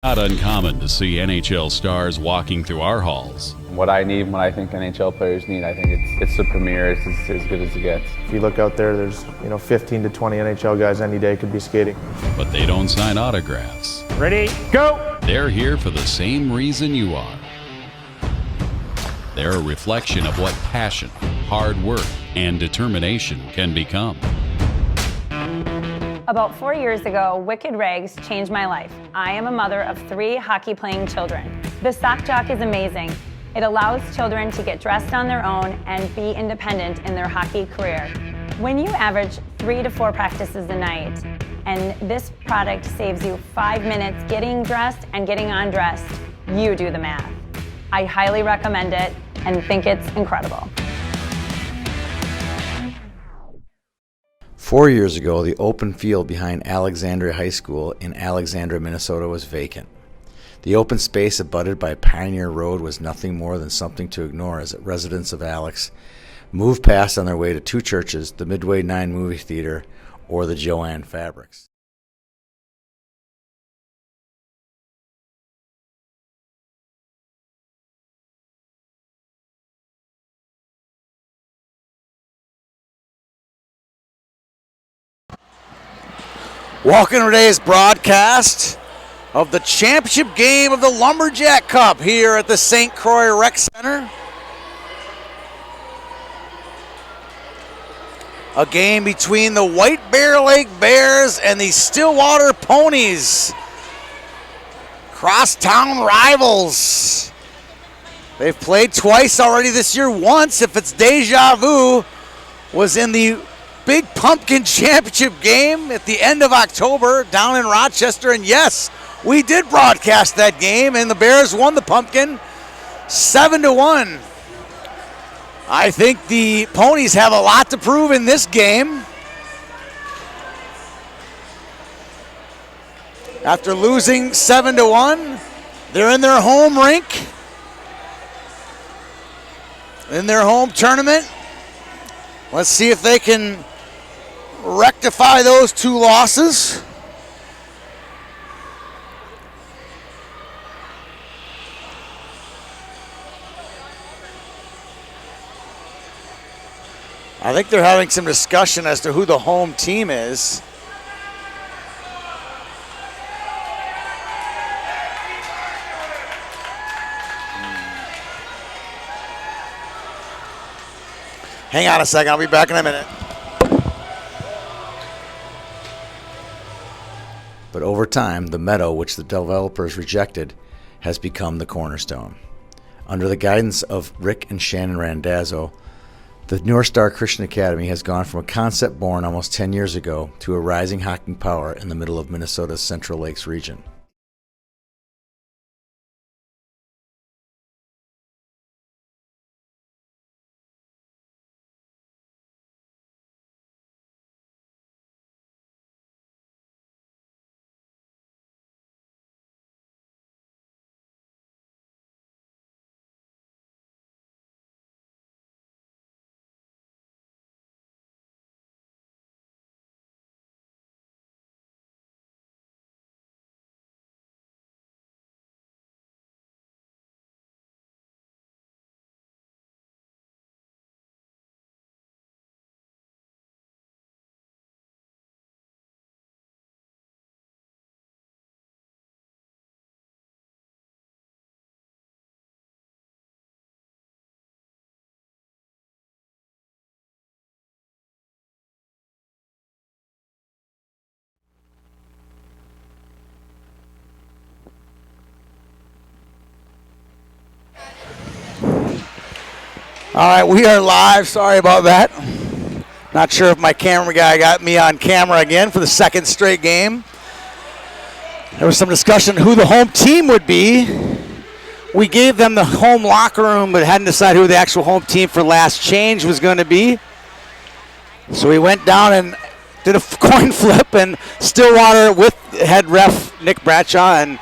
Not uncommon to see NHL stars walking through our halls. What I need, what I think NHL players need, I think it's the premier. It's as good as it gets. If you look out there, there's 15 to 20 NHL guys any day could be skating. But they don't sign autographs. Ready, go! They're here for the same reason you are. They're a reflection of what passion, hard work, and determination can become. About 4 years ago, Wicked Rags changed my life. I am a mother of 3 hockey-playing children. The Sock Jock is amazing. It allows children to get dressed on their own and be independent in their hockey career. When you average 3 to 4 practices a night, and this product saves you 5 minutes getting dressed and getting undressed, you do the math. I highly recommend it and think it's incredible. 4 years ago, the open field behind Alexandria High School in Alexandria, Minnesota was vacant. The open space abutted by Pioneer Road was nothing more than something to ignore as residents of Alex moved past on their way to 2 churches, the Midway 9 movie theater, or the Joanne Fabrics. Welcome to today's broadcast of the championship game of the Lumberjack Cup here at the St. Croix Rec Center. A game between the White Bear Lake Bears and the Stillwater Ponies. Crosstown rivals. They've played twice already this year. Once, if it's deja vu, was in the Big Pumpkin Championship game at the end of October down in Rochester. And yes, we did broadcast that game, and the Bears won the Pumpkin 7-1. I think the Ponies have a lot to prove in this game. After losing 7-1, they're in their home rink, in their home tournament. Let's see if they can rectify those 2 losses. I think they're having some discussion as to who the home team is. Hang on a second, I'll be back in a minute. But over time, the meadow, which the developers rejected, has become the cornerstone. Under the guidance of Rick and Shannon Randazzo, the North Star Christian Academy has gone from a concept born almost 10 years ago to a rising hockey power in the middle of Minnesota's Central Lakes region. All right, we are live. Sorry about that. Not sure if my camera guy got me on camera again for the second straight game. There was some discussion who the home team would be. We gave them the home locker room, but hadn't decided who the actual home team for last change was going to be. So we went down and did a coin flip, and Stillwater with head ref Nick Bradshaw, and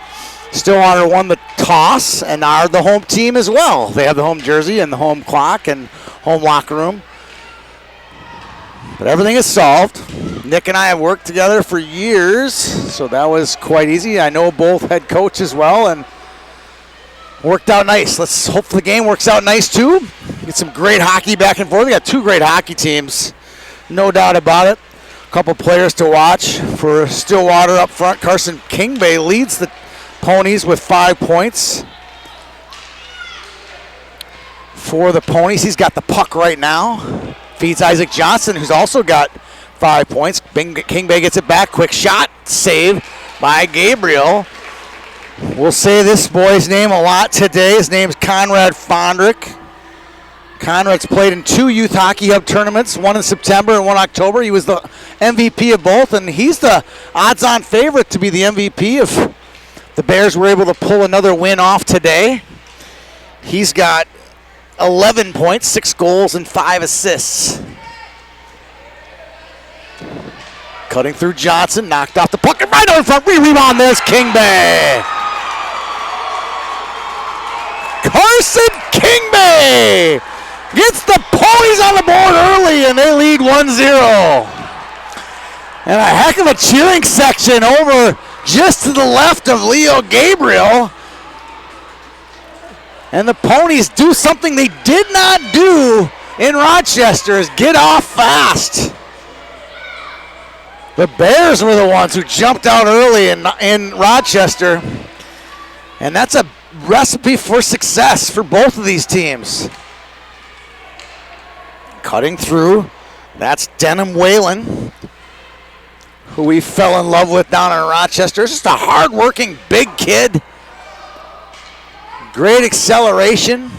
Stillwater won the toss and are the home team as well. They have the home jersey and the home clock and home locker room. But everything is solved. Nick and I have worked together for years, so that was quite easy. I know both head coach as well, and worked out nice. Let's hope the game works out nice too. Get some great hockey back and forth. We got 2 great hockey teams, no doubt about it. A couple players to watch for Stillwater up front. Carson Kingbay leads the Ponies with 5 points. For the Ponies, he's got the puck right now. Feeds Isaac Johnson, who's also got 5 points. Kingbay gets it back. Quick shot. Save by Gabriel. We'll say this boy's name a lot today. His name's Conrad Fondrick. Conrad's played in 2 Youth Hockey Hub tournaments, one in September and one in October. He was the MVP of both, and he's the odds-on favorite to be the MVP if the Bears were able to pull another win off today. He's got 11 points, 6 goals, and 5 assists. Cutting through Johnson, knocked off the puck, and right on front, rebound, there's Kingbay. Carson Kingbay gets the Ponies on the board early, and they lead 1-0. And a heck of a cheering section over just to the left of Leo Gabriel. And the Ponies do something they did not do in Rochester, is get off fast. The Bears were the ones who jumped out early in Rochester. And that's a recipe for success for both of these teams. Cutting through, that's Denham Whalen, who we fell in love with down in Rochester. Just a hard-working big kid. Great acceleration.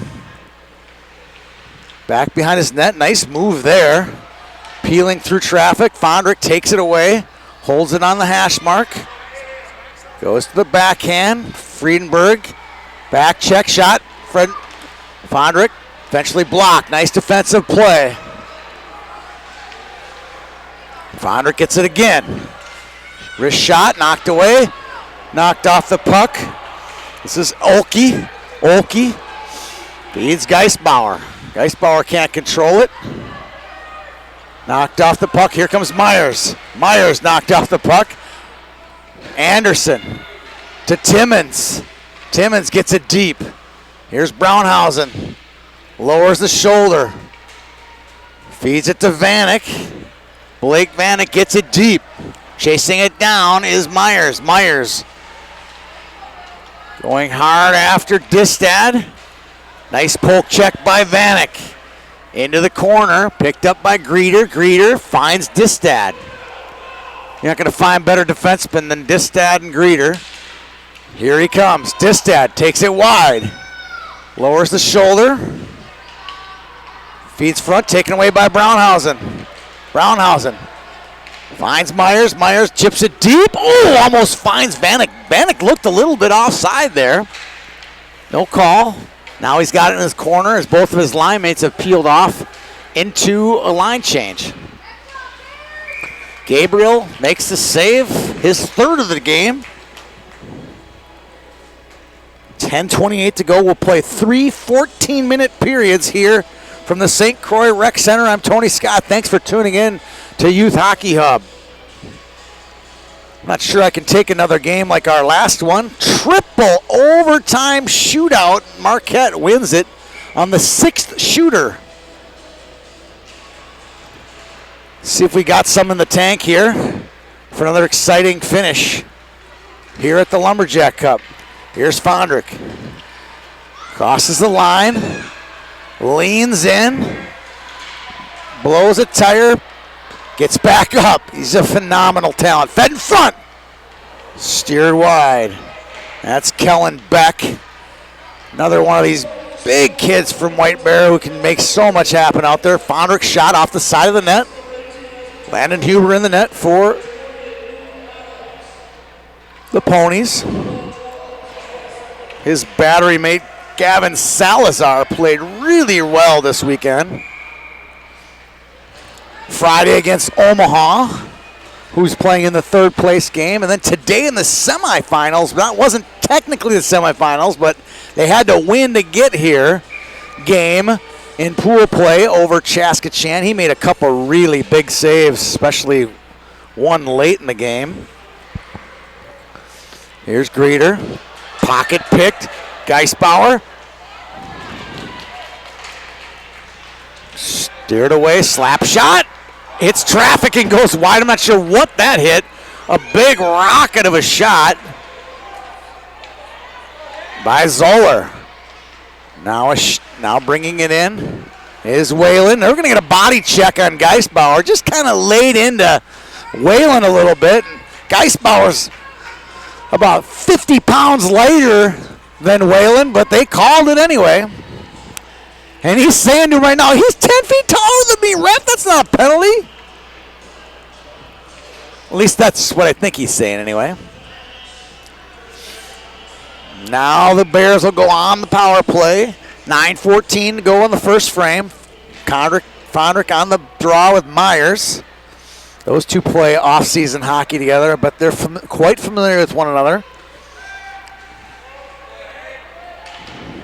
Back behind his net, nice move there. Peeling through traffic, Fondrick takes it away, holds it on the hash mark. Goes to the backhand, Friedenberg, back check shot, Fondrick, eventually blocked, nice defensive play. Fondrick gets it again. Wrist shot, knocked away, knocked off the puck. This is Olkey. Olkey feeds Geisbauer. Geisbauer can't control it. Knocked off the puck. Here comes Myers. Myers knocked off the puck. Anderson to Timmons. Timmons gets it deep. Here's Brownhausen. Lowers the shoulder. Feeds it to Vanek. Blake Vanek gets it deep. Chasing it down is Myers. Myers going hard after Distad. Nice poke check by Vanek. Into the corner, picked up by Greeter. Greeter finds Distad. You're not going to find better defensemen than Distad and Greeter. Here he comes. Distad takes it wide. Lowers the shoulder. Feeds front, taken away by Brownhausen. Brownhausen finds Myers. Myers chips it deep. Oh, almost finds Vanek. Vanek looked a little bit offside there. No call. Now he's got it in his corner as both of his line mates have peeled off into a line change. Gabriel makes the save, his third of the game. 10:28 to go. We'll play 3 14-minute periods here from the St. Croix Rec Center. I'm Tony Scott. Thanks for tuning in to Youth Hockey Hub. I'm not sure I can take another game like our last one. Triple overtime shootout. Marquette wins it on the 6th shooter. See if we got some in the tank here for another exciting finish here at the Lumberjack Cup. Here's Fondrick. Crosses the line. Leans in. Blows a tire. Gets back up. He's a phenomenal talent. Fed in front. Steered wide. That's Kellen Beck. Another one of these big kids from White Bear who can make so much happen out there. Fondrick shot off the side of the net. Landon Huber in the net for the Ponies. His battery mate Gavin Salazar played really well this weekend. Friday against Omaha, who's playing in the 3rd place game. And then today in the semifinals, that wasn't technically the semifinals, but they had to win to get here, game in pool play over Chaskatchan. He made a couple really big saves, especially one late in the game. Here's Greeter. Pocket picked. Geisbauer. Steered away. Slap shot. Hits traffic and goes wide. I'm not sure what that hit. A big rocket of a shot by Zoller. Now bringing it in is Whalen. They're going to get a body check on Geisbauer. Just kind of laid into Whalen a little bit. Geisbauer's about 50 pounds lighter than Whalen, but they called it anyway. And he's saying to him right now, he's 10 feet taller than me, ref. That's not a penalty. At least that's what I think he's saying anyway. Now the Bears will go on the power play. 9:14 to go in the first frame. Fondrick on the draw with Myers. Those two play off-season hockey together, but they're quite familiar with one another.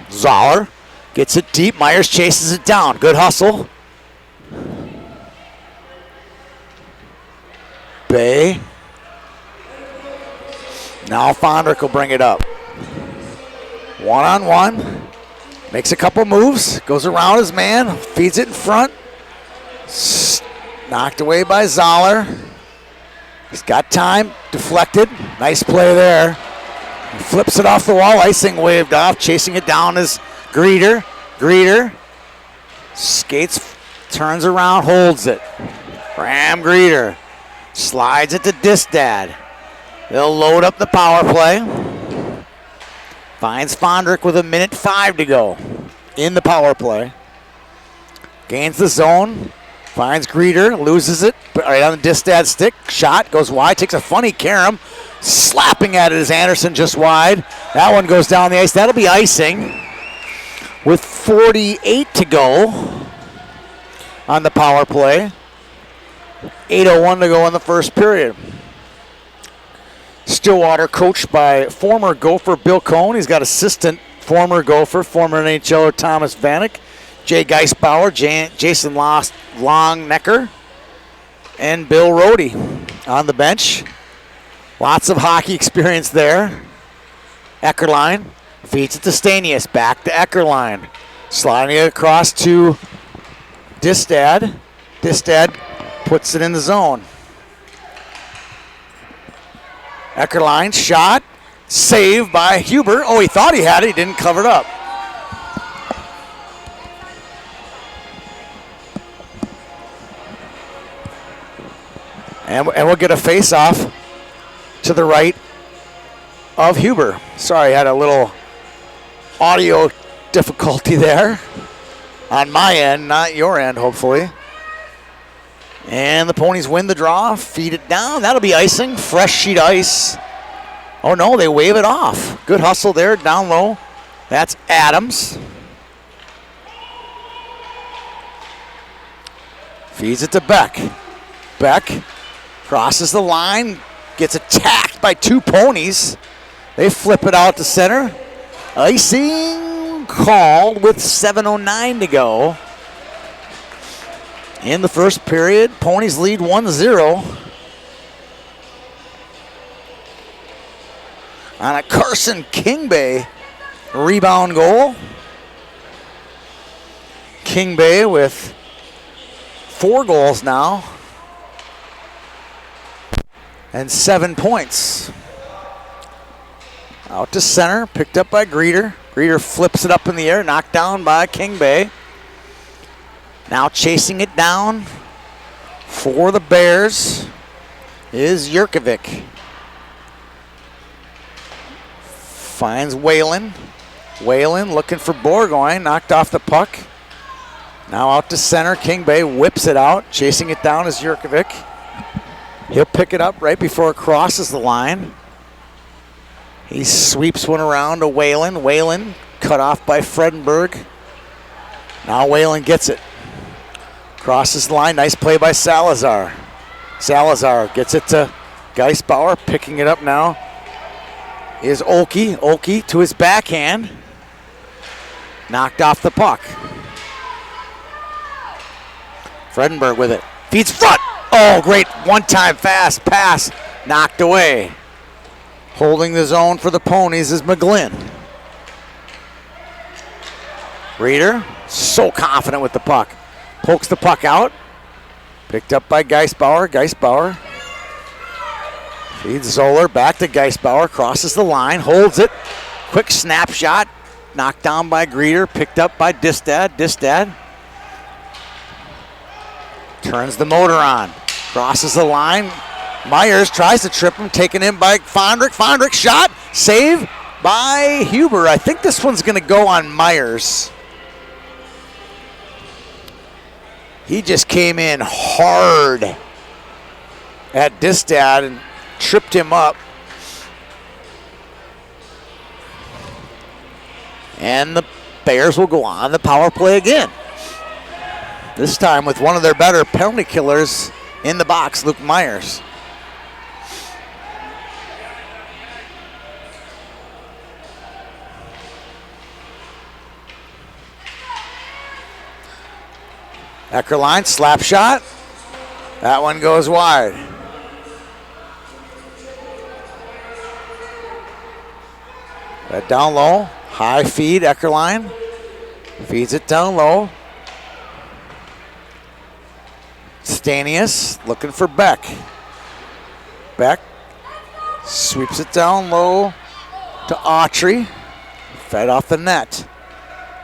Zoller gets it deep. Myers chases it down. Good hustle. Bay. Now Fondrick will bring it up. One-on-one. Makes a couple moves. Goes around his man. Feeds it in front. Knocked away by Zoller. He's got time. Deflected. Nice play there. He flips it off the wall. Icing waved off. Chasing it down is Greeter. Greeter. Skates. Turns around. Holds it. Ram Greeter. Slides it to Distad. They'll load up the power play. Finds Fondrick with 1:05 to go in the power play. Gains the zone. Finds Greeter. Loses it right on the Distad stick. Shot goes wide. Takes a funny carom. Slapping at it is Anderson just wide. That one goes down the ice. That'll be icing with 48 to go on the power play. 8:01 to go in the first period. Stillwater coached by former Gopher Bill Cohn. He's got assistant former Gopher, former NHLer Thomas Vanek, Jay Geisbauer, Jason Longnecker, and Bill Rohde on the bench. Lots of hockey experience there. Eckerline feeds it to Stanius. Back to Eckerline. Sliding it across to Distad. Distad puts it in the zone. Eckerline shot. Saved by Huber. Oh, he thought he had it. He didn't cover it up. And we'll get a face-off to the right of Huber. Sorry, I had a little audio difficulty there on my end, not your end, hopefully. And the Ponies win the draw, feed it down. That'll be icing, fresh sheet ice. Oh no, they wave it off. Good hustle there, down low. That's Adams. Feeds it to Beck. Beck crosses the line, gets attacked by two Ponies. They flip it out to center. Icing called with 7:09 to go. In the first period, Ponies lead 1-0. On a Carson Kingbay rebound goal. Kingbay with 4 goals now. And 7 points. Out to center, picked up by Greeter. Greeter flips it up in the air, knocked down by Kingbay. Now chasing it down for the Bears is Jurkovic. Finds Whalen. Whalen looking for Borgoyne, knocked off the puck. Now out to center, Kingbay whips it out. Chasing it down is Jurkovic. He'll pick it up right before it crosses the line. He sweeps one around to Whalen. Whalen cut off by Fredenberg. Now Whalen gets it. Crosses the line. Nice play by Salazar. Salazar gets it to Geisbauer. Picking it up now is Olkey. Olkey to his backhand. Knocked off the puck. Fredenberg with it. Feeds front. Oh, great one-time fast pass, knocked away. Holding the zone for the Ponies is McGlynn. Reeder, so confident with the puck. Pokes the puck out. Picked up by Geisbauer. Geisbauer feeds Zoller back to Geisbauer. Crosses the line, holds it. Quick snapshot. Knocked down by Greeter. Picked up by Distad. Distad turns the motor on. Crosses the line. Myers tries to trip him. Taken in by Fondrick. Fondrick shot. Save by Huber. I think this one's going to go on Myers. He just came in hard at Distad and tripped him up. And the Bears will go on the power play again. This time with one of their better penalty killers in the box, Luke Myers. Eckerline, slap shot. That one goes wide. That down low, high feed, Eckerline. Feeds it down low. Stanius looking for Beck. Beck sweeps it down low to Autry. Fed off the net.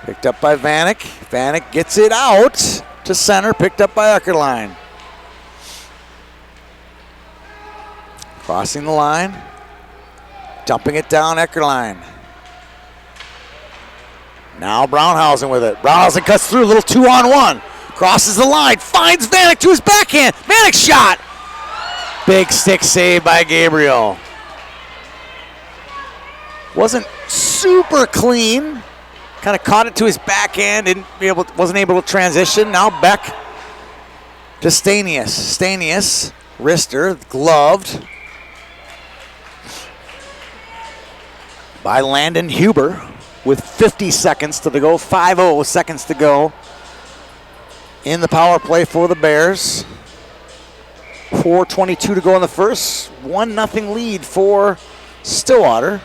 Picked up by Vanek. Vanek gets it out to center, picked up by Eckerline. Crossing the line, dumping it down Eckerline. Now Brownhausen with it. Brownhausen cuts through, a little 2-on-1. Crosses the line, finds Vanek to his backhand. Vanek shot! Big stick save by Gabriel. Wasn't super clean. Kind of caught it to his backhand, wasn't able to transition. Now Beck to Stanius. Stanius, wrister, gloved by Landon Huber with 50 seconds to go, 5-0 seconds to go in the power play for the Bears. 4:22 to go in the first, 1-0 lead for Stillwater.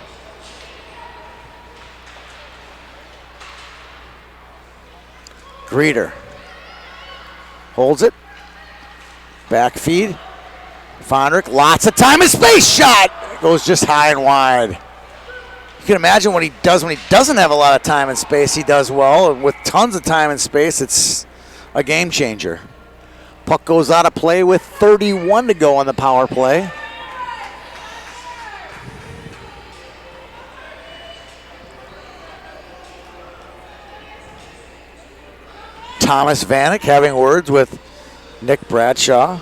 Greeter holds it. Back feed. Fondrick, lots of time and space. Shot goes just high and wide. You can imagine what he does when he doesn't have a lot of time and space. He does well. And with tons of time and space, it's a game changer. Puck goes out of play with 31 to go on the power play. Thomas Vanek having words with Nick Bradshaw.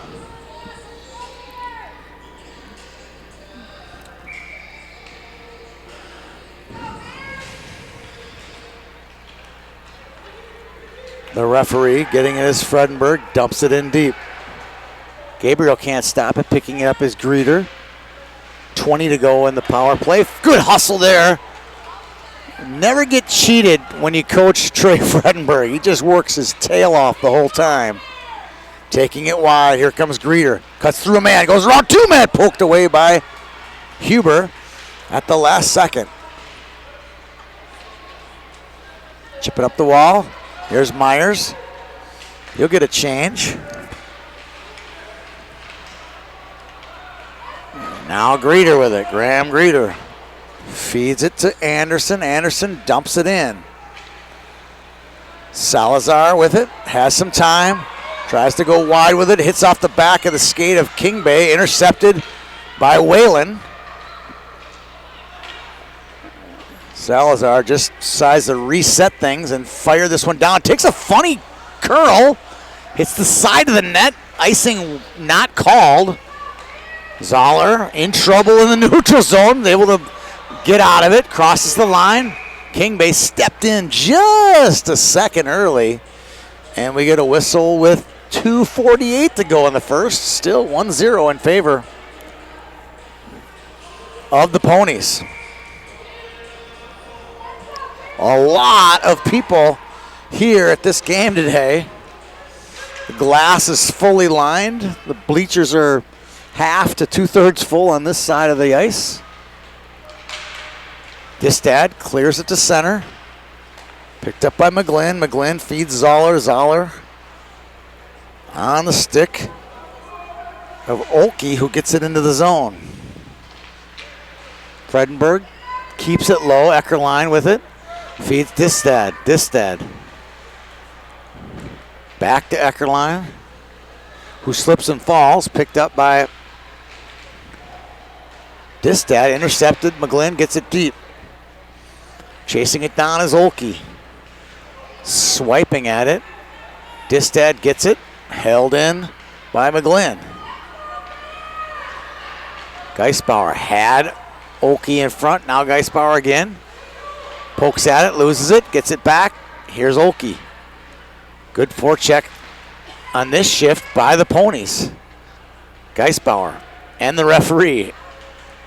The referee getting it as Fredenberg dumps it in deep. Gabriel can't stop it, picking it up as Greeter. 20 to go in the power play. Good hustle there. Never get cheated when you coach Trey Fredenberg. He just works his tail off the whole time. Taking it wide. Here comes Greeter. Cuts through a man. Goes around two men. Poked away by Huber at the last second. Chip it up the wall. Here's Myers. He'll get a change. Now Greeter with it. Graham Greeter. Feeds it to Anderson. Anderson dumps it in. Salazar with it. Has some time. Tries to go wide with it. Hits off the back of the skate of King Bay. Intercepted by Whalen. Salazar just decides to reset things and fire this one down. Takes a funny curl. Hits the side of the net. Icing not called. Zoller in trouble in the neutral zone. Able to get out of it. Crosses the line. King Bay stepped in just a second early. And we get a whistle with 2:48 to go in the first. Still 1-0 in favor of the Ponies. A lot of people here at this game today. The glass is fully lined. The bleachers are half to 2/3 full on this side of the ice. Distad clears it to center. Picked up by McGlynn. McGlynn feeds Zoller. Zoller on the stick of Olkey, who gets it into the zone. Fredenberg keeps it low. Eckerline with it. Feeds Distad. Distad. Back to Eckerline, who slips and falls. Picked up by Distad. Intercepted. McGlynn gets it deep. Chasing it down is Olkey. Swiping at it. Distad gets it. Held in by McGlynn. Geisbauer had Olkey in front. Now Geisbauer again. Pokes at it, loses it, gets it back. Here's Olkey. Good forecheck on this shift by the Ponies. Geisbauer and the referee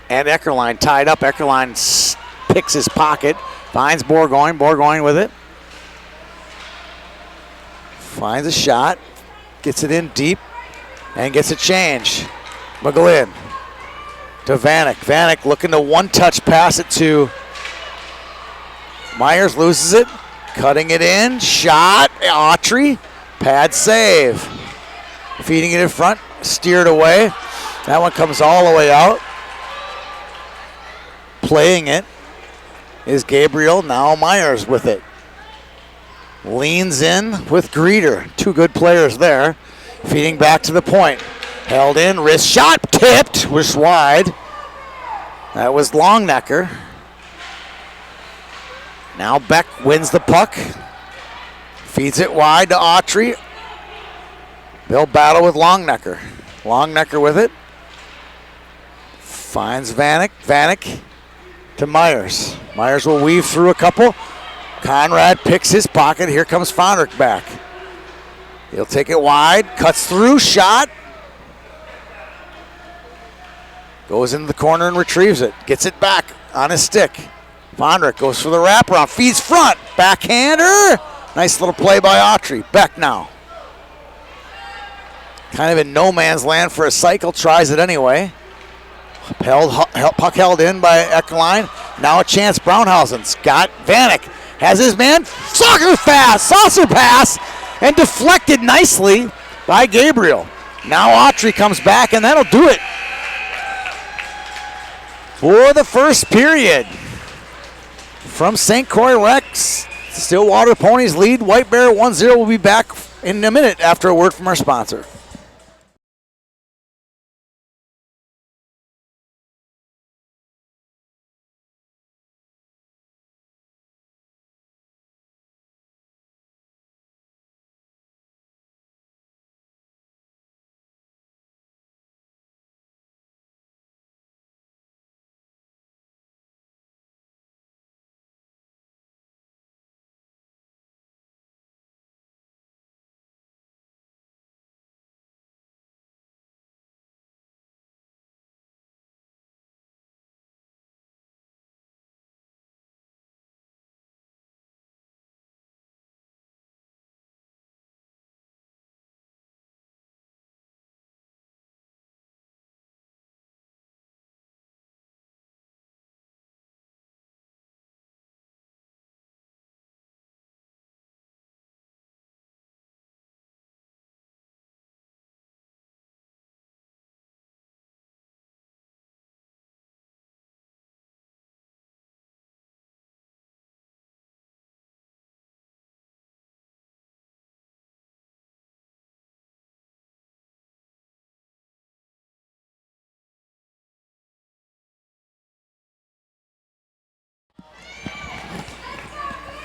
and Eckerline tied up. Eckerline picks his pocket, finds Bourgogne. Bourgogne with it. Finds a shot, gets it in deep, and gets a change. McGlynn to Vanek. Vanek looking to one-touch pass it to Myers, loses it, cutting it in, shot, Autry, pad save. Feeding it in front, steered away. That one comes all the way out. Playing it is Gabriel, now Myers with it. Leans in with Greeter, two good players there. Feeding back to the point. Held in, wrist shot, tipped, was wide. That was Longnecker. Now Beck wins the puck. Feeds it wide to Autry. They'll battle with Longnecker. Longnecker with it. Finds Vanek. Vanek to Myers. Myers will weave through a couple. Conrad picks his pocket. Here comes Fondrick back. He'll take it wide. Cuts through. Shot. Goes into the corner and retrieves it. Gets it back on his stick. Fondrick goes for the wraparound. Feeds front. Backhander. Nice little play by Autry. Beck now. Kind of in no man's land for a cycle. Tries it anyway. Puck held in by Eckerline. Now a chance. Brownhausen's got Vanek. Has his man. Saucer pass. And deflected nicely by Gabriel. Now Autry comes back, and that'll do it for the first period. From St. Croix Rex, Stillwater Ponies lead White Bear 1-0. We'll be back in a minute after a word from our sponsor.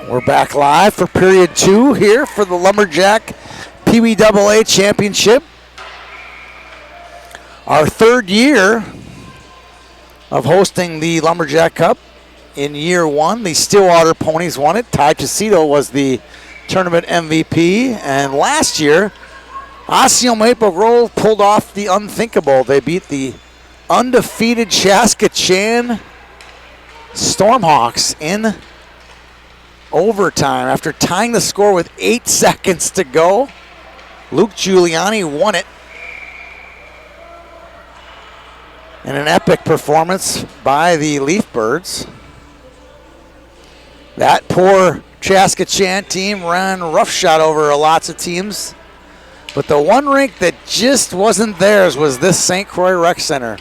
We're back live for period 2 here for the Lumberjack Pee Wee AA Championship. Our third year of hosting the Lumberjack Cup. In year 1, the Stillwater Ponies won it. Ty Chesito was the tournament MVP. And last year, Osseo Maple Grove pulled off the unthinkable. They beat the undefeated Chaskatchan Stormhawks in overtime after tying the score with 8 seconds to go. Luke Giuliani won it. And an epic performance by the Leaf Birds. That poor Chaskatchan team ran roughshod over lots of teams. But the one rink that just wasn't theirs was this St. Croix Rec Center.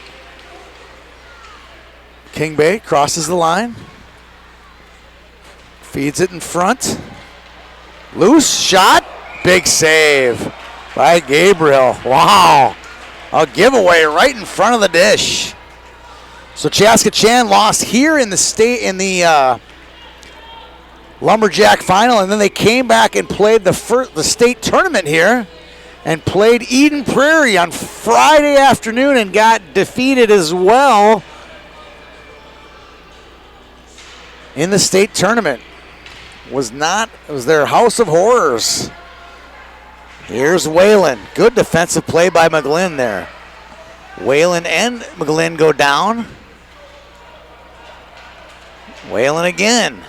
King Bay crosses the line. Feeds it in front. Loose shot. Big save by Gabriel. Wow. A giveaway right in front of the dish. So Chaskatchan lost here in the Lumberjack final, and then they came back and played the state tournament here and played Eden Prairie on Friday afternoon and got defeated as well in the state tournament. It was their house of horrors. Here's Whalen. Good defensive play by McGlynn there. Whalen and McGlynn go down. Whalen again.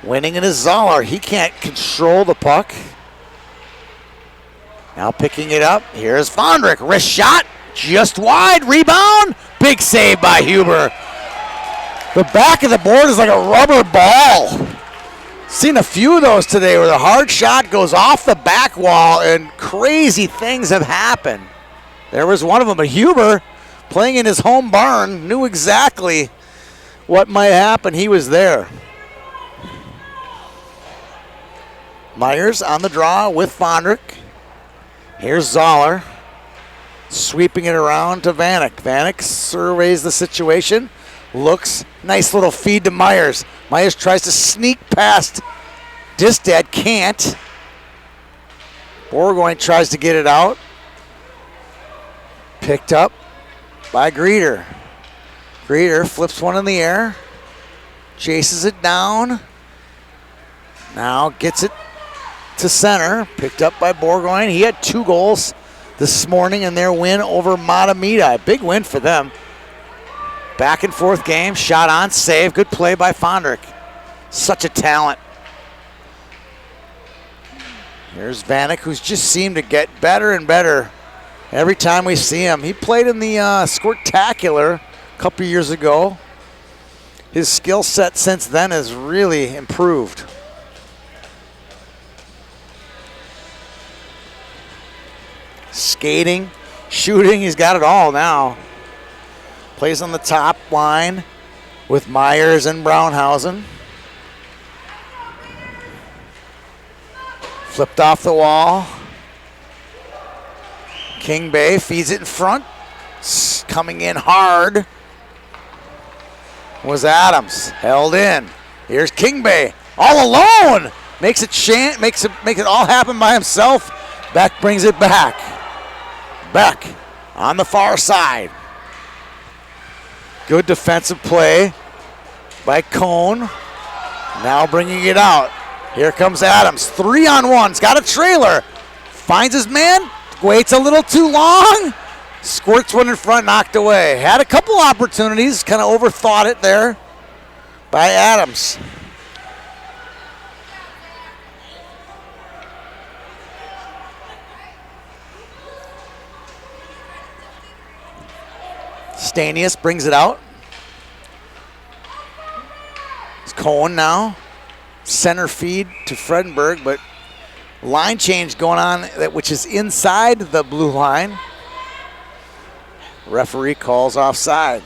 Winning it is Zoller. He can't control the puck. Now picking it up. Here's Fondrick. Wrist shot. Just wide. Rebound. Big save by Huber. The back of the board is like a rubber ball. Seen a few of those today where the hard shot goes off the back wall and crazy things have happened. There was one of them, but Huber, playing in his home barn, knew exactly what might happen. He was there. Myers on the draw with Fondrick. Here's Zoller, sweeping it around to Vanek. Vanek surveys the situation, looks, nice little feed to Myers. Myers tries to sneak past Distad, can't. Borgoyne tries to get it out. Picked up by Greeter. Greeter flips one in the air, chases it down. Now gets it to center, picked up by Borgoyne. He had 2 goals this morning in their win over Matamita. Big win for them. Back and forth game, shot on, save, good play by Fondrick. Such a talent. Here's Vanek, who's just seemed to get better and better every time we see him. He played in the Squirtacular a couple years ago. His skill set since then has really improved. Skating, shooting, he's got it all now. Plays on the top line with Myers and Brownhausen. Flipped off the wall. King Bay feeds it in front. Coming in hard was Adams. Held in. Here's King Bay all alone. Makes it all happen by himself. Beck brings it back. Beck on the far side. Good defensive play by Cone. Now bringing it out. Here comes Adams. 3-on-1. He's got a trailer. Finds his man. Waits a little too long. Squirts one in front, knocked away. Had a couple opportunities. Kind of overthought it there by Adams. Stanius brings it out. It's Cohen now. Center feed to Fredenberg, but line change going on, which is inside the blue line. Referee calls offside.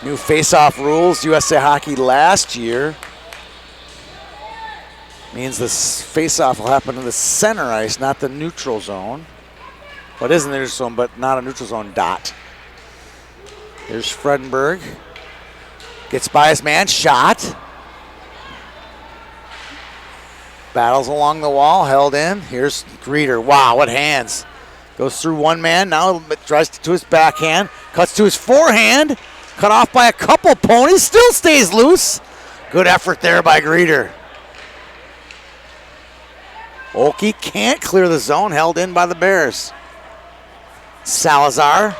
New face-off rules, USA Hockey last year. Means this face-off will happen in the center ice, not the neutral zone. Well, it is in the neutral zone, but not a neutral zone dot. Here's Fredenberg. Gets by his man, shot. Battles along the wall, held in. Here's Greeter. Wow, what hands. Goes through one man, now tries to his backhand. Cuts to his forehand. Cut off by a couple ponies, still stays loose. Good effort there by Greeter. Oki can't clear the zone, held in by the Bears. Salazar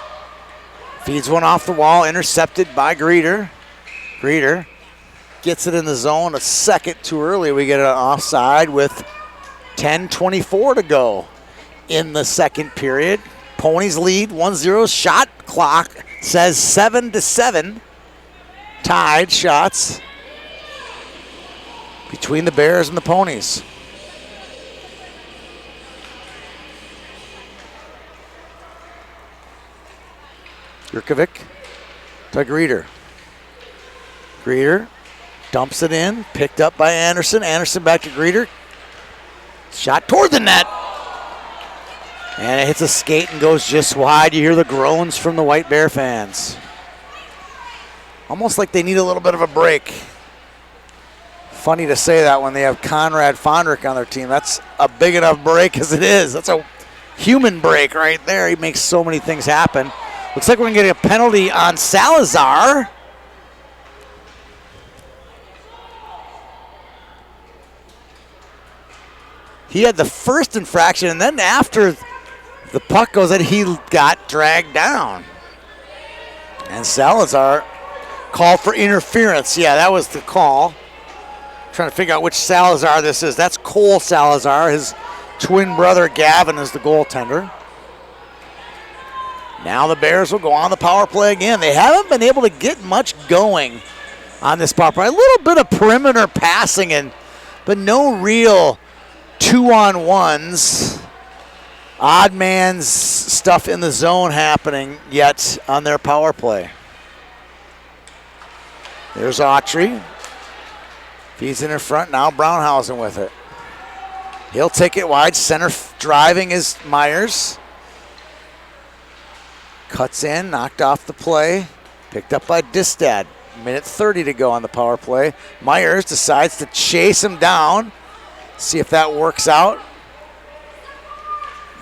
feeds one off the wall, intercepted by Greeter. Greeter gets it in the zone a second too early. We get an offside with 10:24 to go in the second period. Ponies lead 1-0. Shot clock says 7-7. Tied shots between the Bears and the Ponies. Jurkovic to Greeter. Greeter dumps it in, picked up by Anderson. Anderson back to Greeter. Shot toward the net. And it hits a skate and goes just wide. You hear the groans from the White Bear fans. Almost like they need a little bit of a break. Funny to say that when they have Conrad Fondrick on their team. That's a big enough break as it is. That's a human break right there. He makes so many things happen. Looks like we're going to get a penalty on Salazar. He had the first infraction, and then after the puck goes in, he got dragged down. And Salazar called for interference. Yeah, that was the call. Trying to figure out which Salazar this is. That's Cole Salazar. His twin brother Gavin is the goaltender. Now the Bears will go on the power play again. They haven't been able to get much going on this power play. A little bit of perimeter passing, but no real 2-on-1s, odd man's stuff in the zone happening yet on their power play. There's Autry. Feeds in front. Now Brownhausen with it. He'll take it wide. Center driving is Myers. Cuts in, knocked off the play. Picked up by Distad. Minute 30 to go on the power play. Myers decides to chase him down. See if that works out.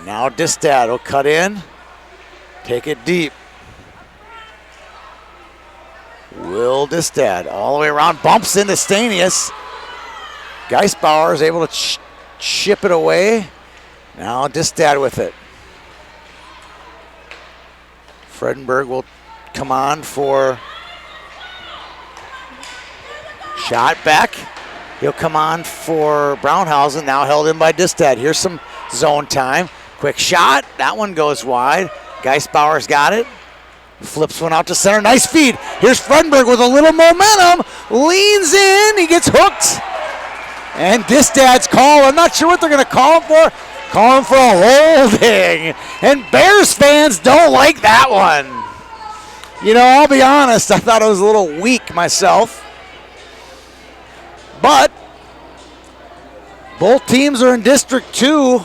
Now Distad will cut in. Take it deep. Will Distad all the way around. Bumps into Stanius. Geisbauer is able to chip it away. Now Distad with it. Fredenberg will come on for shot back. He'll come on for Brownhausen, now held in by Distad. Here's some zone time. Quick shot. That one goes wide. Geisbauer's got it. Flips one out to center. Nice feed. Here's Fredenberg with a little momentum. Leans in. He gets hooked. And Distad's call. I'm not sure what they're going to call him for. Calling for a holding. And Bears fans don't like that one. You know, I'll be honest, I thought it was a little weak myself. But both teams are in District 2.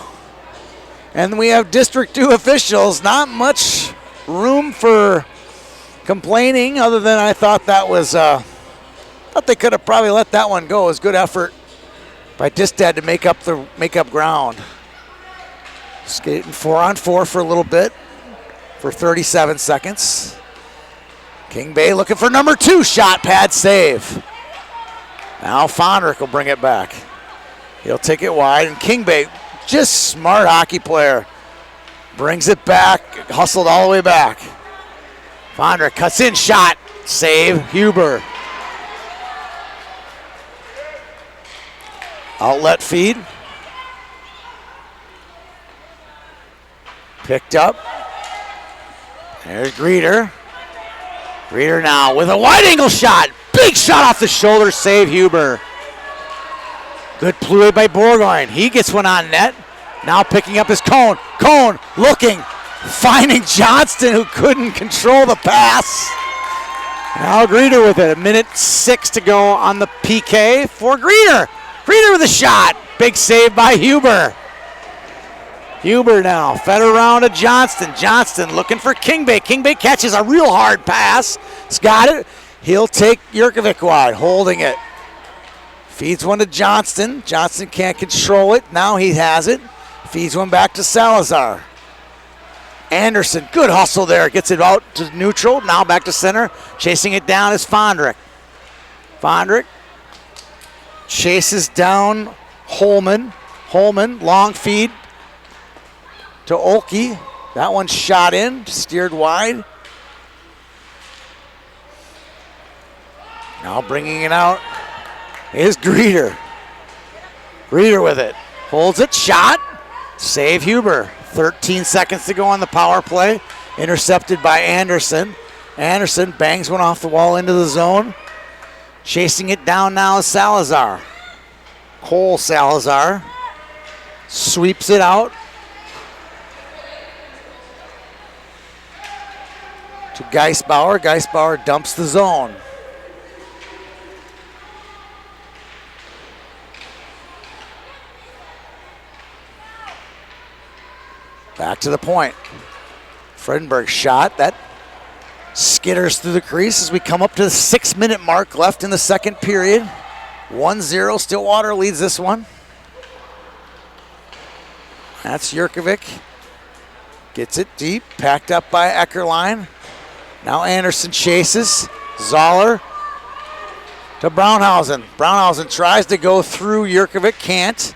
And we have District 2 officials. Not much room for complaining other than I thought that was, thought they could have probably let that one go. It was good effort by Distad to make up ground. Skating 4-on-4 for a little bit for 37 seconds. King Bay looking for number 2. Shot pad save. Now Fondrick will bring it back. He'll take it wide, and King Bay, just smart hockey player, brings it back, hustled all the way back. Fondrick cuts in, shot, save, Huber. Outlet feed. Picked up. There's Greeter. Greeter now with a wide angle shot. Big shot off the shoulder, save Huber. Good play by Borgheim. He gets one on net. Now picking up his Cone. Cone looking, finding Johnston, who couldn't control the pass. Now Greeter with it. 1:06 to go on the PK for Greeter. Greeter with a shot. Big save by Huber. Huber now fed around to Johnston. Johnston looking for King Bay. King Bay catches a real hard pass. He's got it. He'll take Jurkovic wide, holding it. Feeds one to Johnston. Johnston can't control it. Now he has it. Feeds one back to Salazar. Anderson, good hustle there. Gets it out to neutral. Now back to center. Chasing it down is Fondrick. Fondrick chases down Holman. Holman, long feed to Olkey. That one shot in, steered wide. Now bringing it out is Greeter. Greeter with it. Holds it. Shot. Save Huber. 13 seconds to go on the power play. Intercepted by Anderson. Anderson bangs one off the wall into the zone. Chasing it down now is Salazar. Cole Salazar sweeps it out to Geisbauer. Geisbauer dumps the zone. Back to the point. Fredenberg shot. That skitters through the crease as we come up to the 6-minute mark left in the second period. 1-0. Stillwater leads this one. That's Jurkovic. Gets it deep. Packed up by Eckerline. Now Anderson chases. Zoller to Brownhausen. Brownhausen tries to go through Jurkovic. Can't.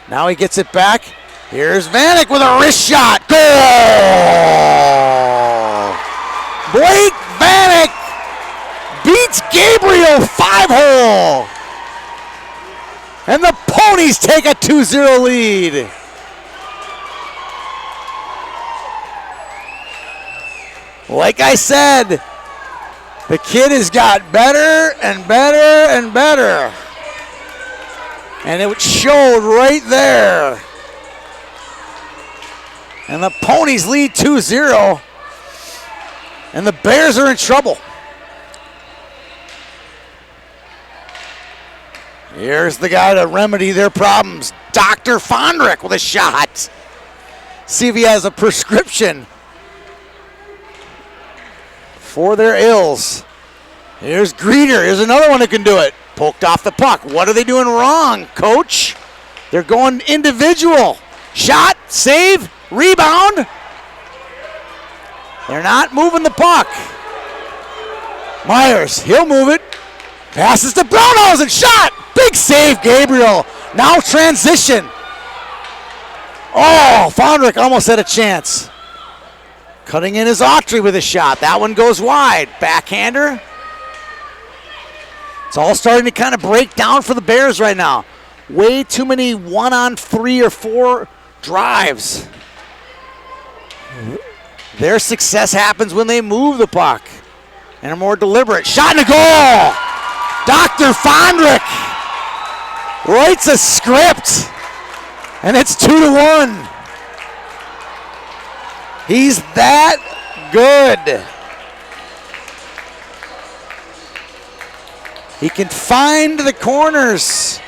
Now he gets it back. Here's Vanek with a wrist shot. Goal! Blake Vanek beats Gabriel 5-hole. And the Ponies take a 2-0 lead. Like I said, the kid has got better and better and better. And it showed right there. And the Ponies lead 2-0. And the Bears are in trouble. Here's the guy to remedy their problems. Dr. Fondrick with a shot. See if he has a prescription for their ills. Here's Greeter. Here's another one who can do it. Poked off the puck. What are they doing wrong, coach? They're going individual. Shot, save, rebound. They're not moving the puck. Myers, he'll move it. Passes to Brownhausen, shot. Big save, Gabriel. Now transition. Oh, Fondrick almost had a chance. Cutting in is Autry with a shot. That one goes wide. Backhander. It's all starting to kind of break down for the Bears right now. Way too many 1-on-3 or 4 drives. Their success happens when they move the puck and are more deliberate. Shot and a goal! Dr. Fondrick writes a script, and it's 2-1. He's that good. He can find the corners.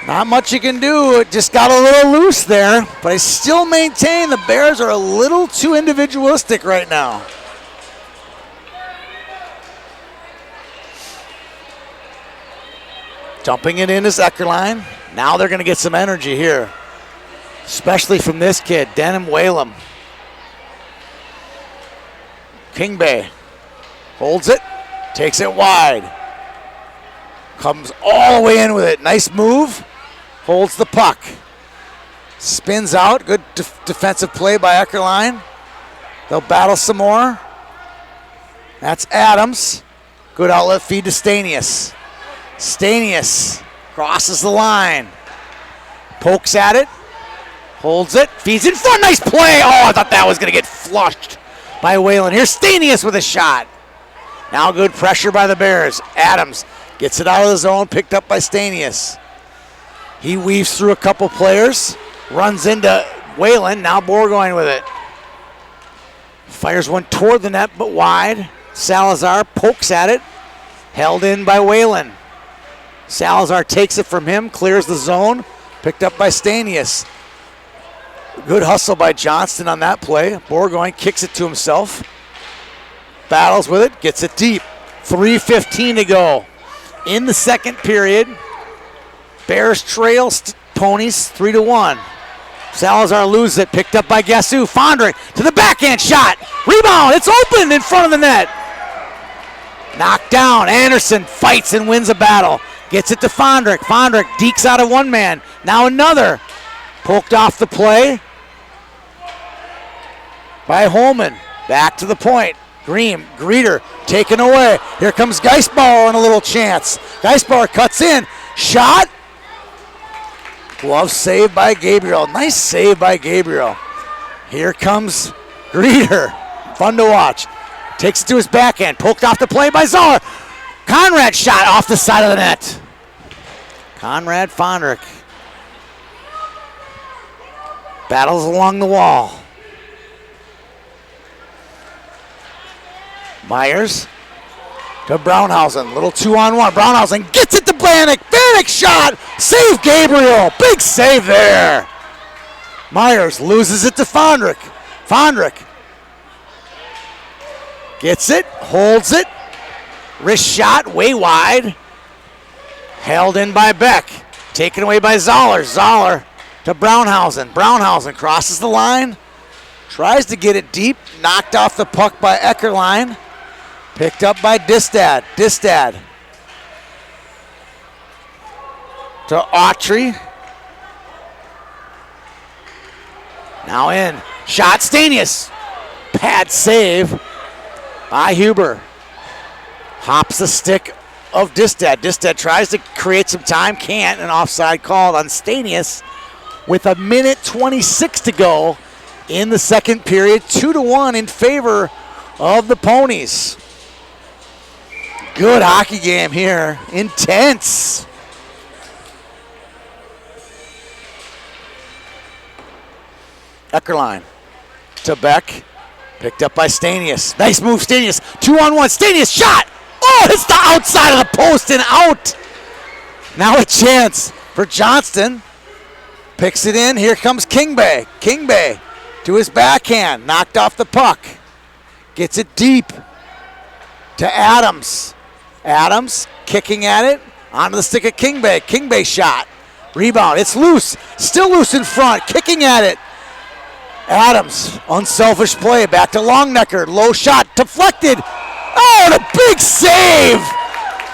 Not much you can do. It just got a little loose there, but I still maintain the Bears are a little too individualistic right now. Dumping it in is Eckerline. Now they're going to get some energy here, especially from this kid, Denham Whalum. Kingbay holds it, takes it wide. Comes all the way in with it. Nice move. Holds the puck. Spins out. Good defensive play by Eckerline. They'll battle some more. That's Adams. Good outlet feed to Stanius. Stanius crosses the line. Pokes at it. Holds it. Feeds in front. Nice play. Oh, I thought that was going to get flushed by Whalen. Here's Stanius with a shot. Now good pressure by the Bears. Adams gets it out of the zone. Picked up by Stanius. He weaves through a couple players. Runs into Whalen. Now Borgoyne with it. Fires one toward the net but wide. Salazar pokes at it. Held in by Whalen. Salazar takes it from him. Clears the zone. Picked up by Stanius. Good hustle by Johnston on that play. Borgoyne kicks it to himself. Battles with it. Gets it deep. 3:15 to go in the second period. Bears trail Ponies 3-1. Salazar loses it. Picked up by guess who? Fondrick to the backhand shot. Rebound. It's open in front of the net. Knocked down. Anderson fights and wins a battle. Gets it to Fondrick. Fondrick dekes out of one man. Now another. Poked off the play by Holman. Back to the point. Greeter taken away. Here comes Geisbauer on a little chance. Geisbauer cuts in. Shot. Glove saved by Gabriel. Nice save by Gabriel. Here comes Greeter. Fun to watch. Takes it to his backhand. Poked off the play by Zoller. Conrad shot off the side of the net. Conrad Fondrick battles along the wall. Myers to Brownhausen. Little 2-on-1. Brownhausen gets it to Bannock. Bannock shot. Save Gabriel. Big save there. Myers loses it to Fondrick. Fondrick gets it. Holds it. Wrist shot way wide. Held in by Beck. Taken away by Zoller. Zoller to Brownhausen. Brownhausen crosses the line. Tries to get it deep. Knocked off the puck by Eckerline. Picked up by Distad. Distad to Autry. Now in. Shot Stanius. Pad save by Huber. Hops the stick of Distad. Distad tries to create some time. Can't. An offside called on Stanius with 1:26 to go in the second period. 2-1 in favor of the Ponies. Good hockey game here. Intense. Eckerline to Beck. Picked up by Stanius. Nice move, Stanius. 2-on-1. Stanius shot. Oh, it's the outside of the post and out. Now a chance for Johnston. Picks it in. Here comes Kingbay. Kingbay to his backhand. Knocked off the puck. Gets it deep to Adams. Adams kicking at it. Onto the stick of Kingbay. Kingbay shot. Rebound. It's loose. Still loose in front. Kicking at it. Adams. Unselfish play. Back to Longnecker. Low shot. Deflected. Oh, and a big save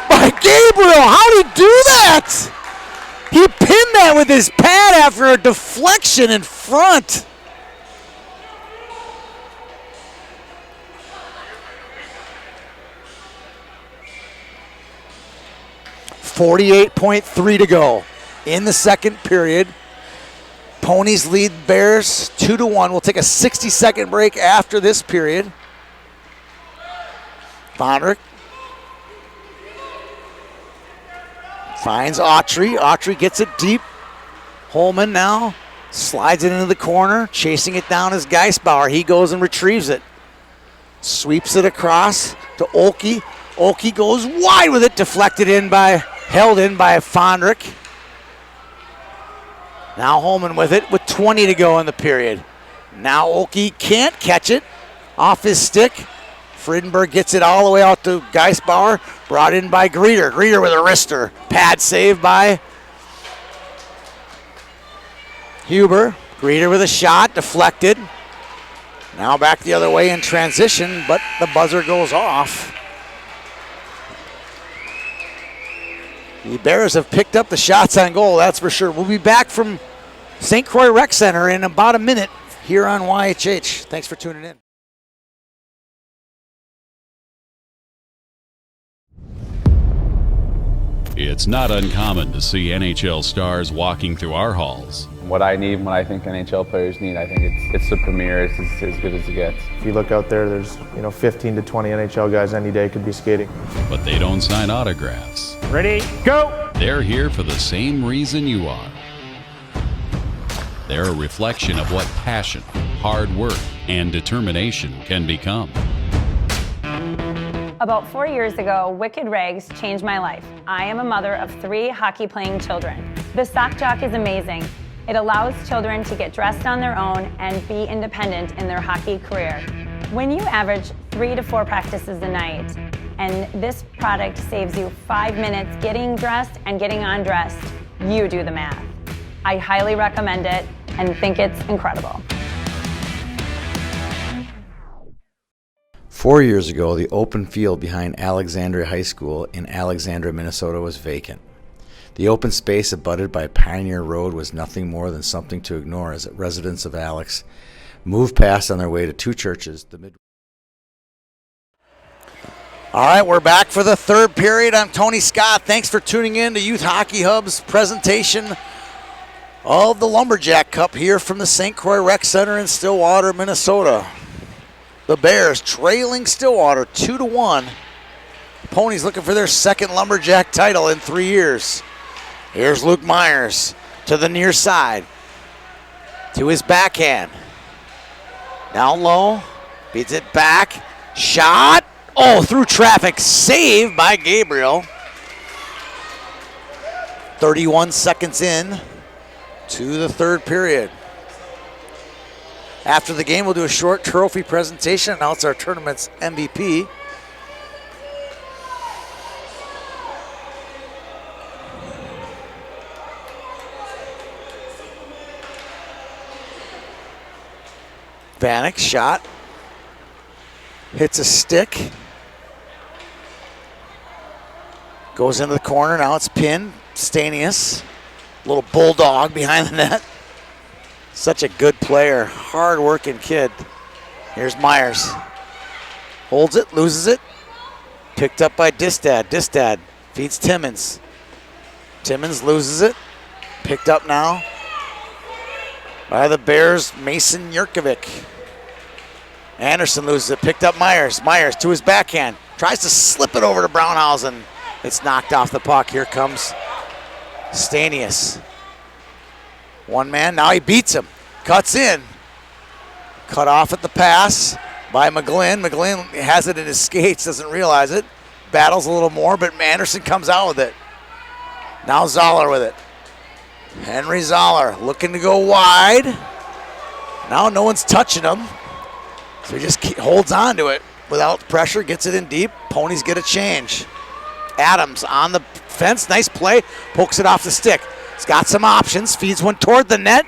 by Gabriel. How did he do that? He pinned that with his pad after a deflection in front. .3 to go in the second period. Ponies lead Bears 2-1. We'll take a 60-second break after this period. Fondrick finds Autry. Autry gets it deep. Holman now slides it into the corner. Chasing it down is Geisbauer. He goes and retrieves it. Sweeps it across to Olkey. Olkey goes wide with it. Held in by Fondrick. Now Holman with it with 20 to go in the period. Now Olkey can't catch it off his stick. Friedenberg gets it all the way out to Geisbauer. Brought in by Greeter. Greeter with a wrister. Pad save by Huber. Greeter with a shot. Deflected. Now back the other way in transition, but the buzzer goes off. The Bears have picked up the shots on goal, that's for sure. We'll be back from St. Croix Rec Center in about a minute here on YHH. Thanks for tuning in. It's not uncommon to see NHL stars walking through our halls. What I need, what I think NHL players need, I think it's the premier. It's as good as it gets. If you look out there, there's 15 to 20 NHL guys any day could be skating. But they don't sign autographs. Ready, go! They're here for the same reason you are. They're a reflection of what passion, hard work, and determination can become. About 4 years ago, Wicked Rags changed my life. I am a mother of 3 hockey-playing children. The Sock Jock is amazing. It allows children to get dressed on their own and be independent in their hockey career. When you average 3 to 4 practices a night, and this product saves you 5 minutes getting dressed and getting undressed, you do the math. I highly recommend it and think it's incredible. 4 years ago, the open field behind Alexandria High School in Alexandria, Minnesota was vacant. The open space abutted by Pioneer Road was nothing more than something to ignore as residents of Alex moved past on their way to 2 churches. All right, we're back for the third period. I'm Tony Scott. Thanks for tuning in to Youth Hockey Hub's presentation of the Lumberjack Cup here from the St. Croix Rec Center in Stillwater, Minnesota. The Bears trailing Stillwater 2-1. Ponies looking for their second Lumberjack title in 3 years. Here's Luke Myers to the near side, to his backhand. Down low, beats it back, shot. Oh, through traffic, saved by Gabriel. 31 seconds in to the third period. After the game, we'll do a short trophy presentation, announce our tournament's MVP. Vanek shot, hits a stick. Goes into the corner, now it's pinned. Stanius, little bulldog behind the net. Such a good player, hard-working kid. Here's Myers. Holds it, loses it. Picked up by Distad. Distad feeds Timmons. Timmons loses it. Picked up now by the Bears' Mason Yurkovic. Anderson loses it, picked up Myers. Myers to his backhand. Tries to slip it over to Brownhausen. It's knocked off the puck. Here comes Stanius. One man, now he beats him. Cuts in. Cut off at the pass by McGlynn. McGlynn has it in his skates, doesn't realize it. Battles a little more, but Anderson comes out with it. Now Zoller with it. Henry Zoller looking to go wide. Now no one's touching him. So he just holds on to it without pressure, gets it in deep. Ponies get a change. Adams on the fence, nice play, pokes it off the stick. He's got some options, feeds one toward the net.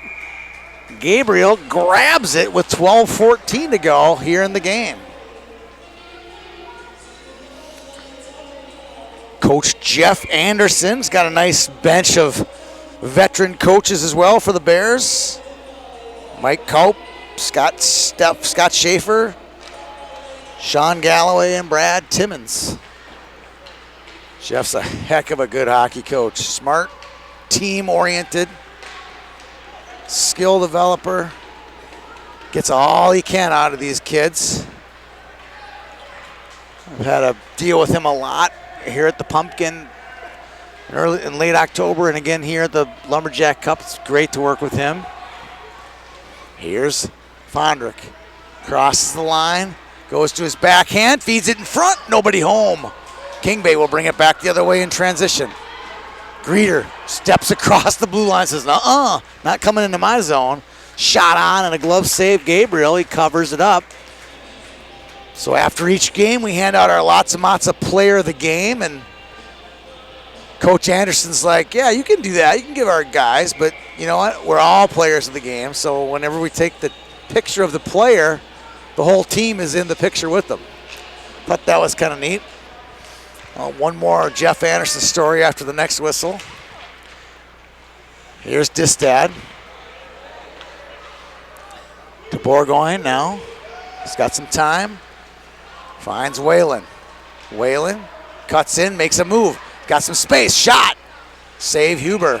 Gabriel grabs it with 12:14 to go here in the game. Coach Jeff Anderson's got a nice bench of veteran coaches as well for the Bears. Mike Cope, Scott Schaefer, Sean Galloway, and Brad Timmons. Jeff's a heck of a good hockey coach. Smart, team-oriented, skill developer. Gets all he can out of these kids. I've had to deal with him a lot here at the Pumpkin in late October, and again here at the Lumberjack Cup. It's great to work with him. Here's Fondrick. Crosses the line, goes to his backhand, feeds it in front, nobody home. Kingbay will bring it back the other way in transition. Greeter steps across the blue line, says, not coming into my zone. Shot on and a glove save, Gabriel. He covers it up. So after each game, we hand out our lots and lots of player of the game, and Coach Anderson's like, yeah, you can do that. You can give our guys, but you know what? We're all players of the game, so whenever we take the picture of the player, the whole team is in the picture with them. Thought that was kind of neat. One more Jeff Anderson story after the next whistle. Here's Distad. To Bourgoin now. He's got some time. Finds Whalen. Whalen cuts in, makes a move. Got some space, shot. Save Huber.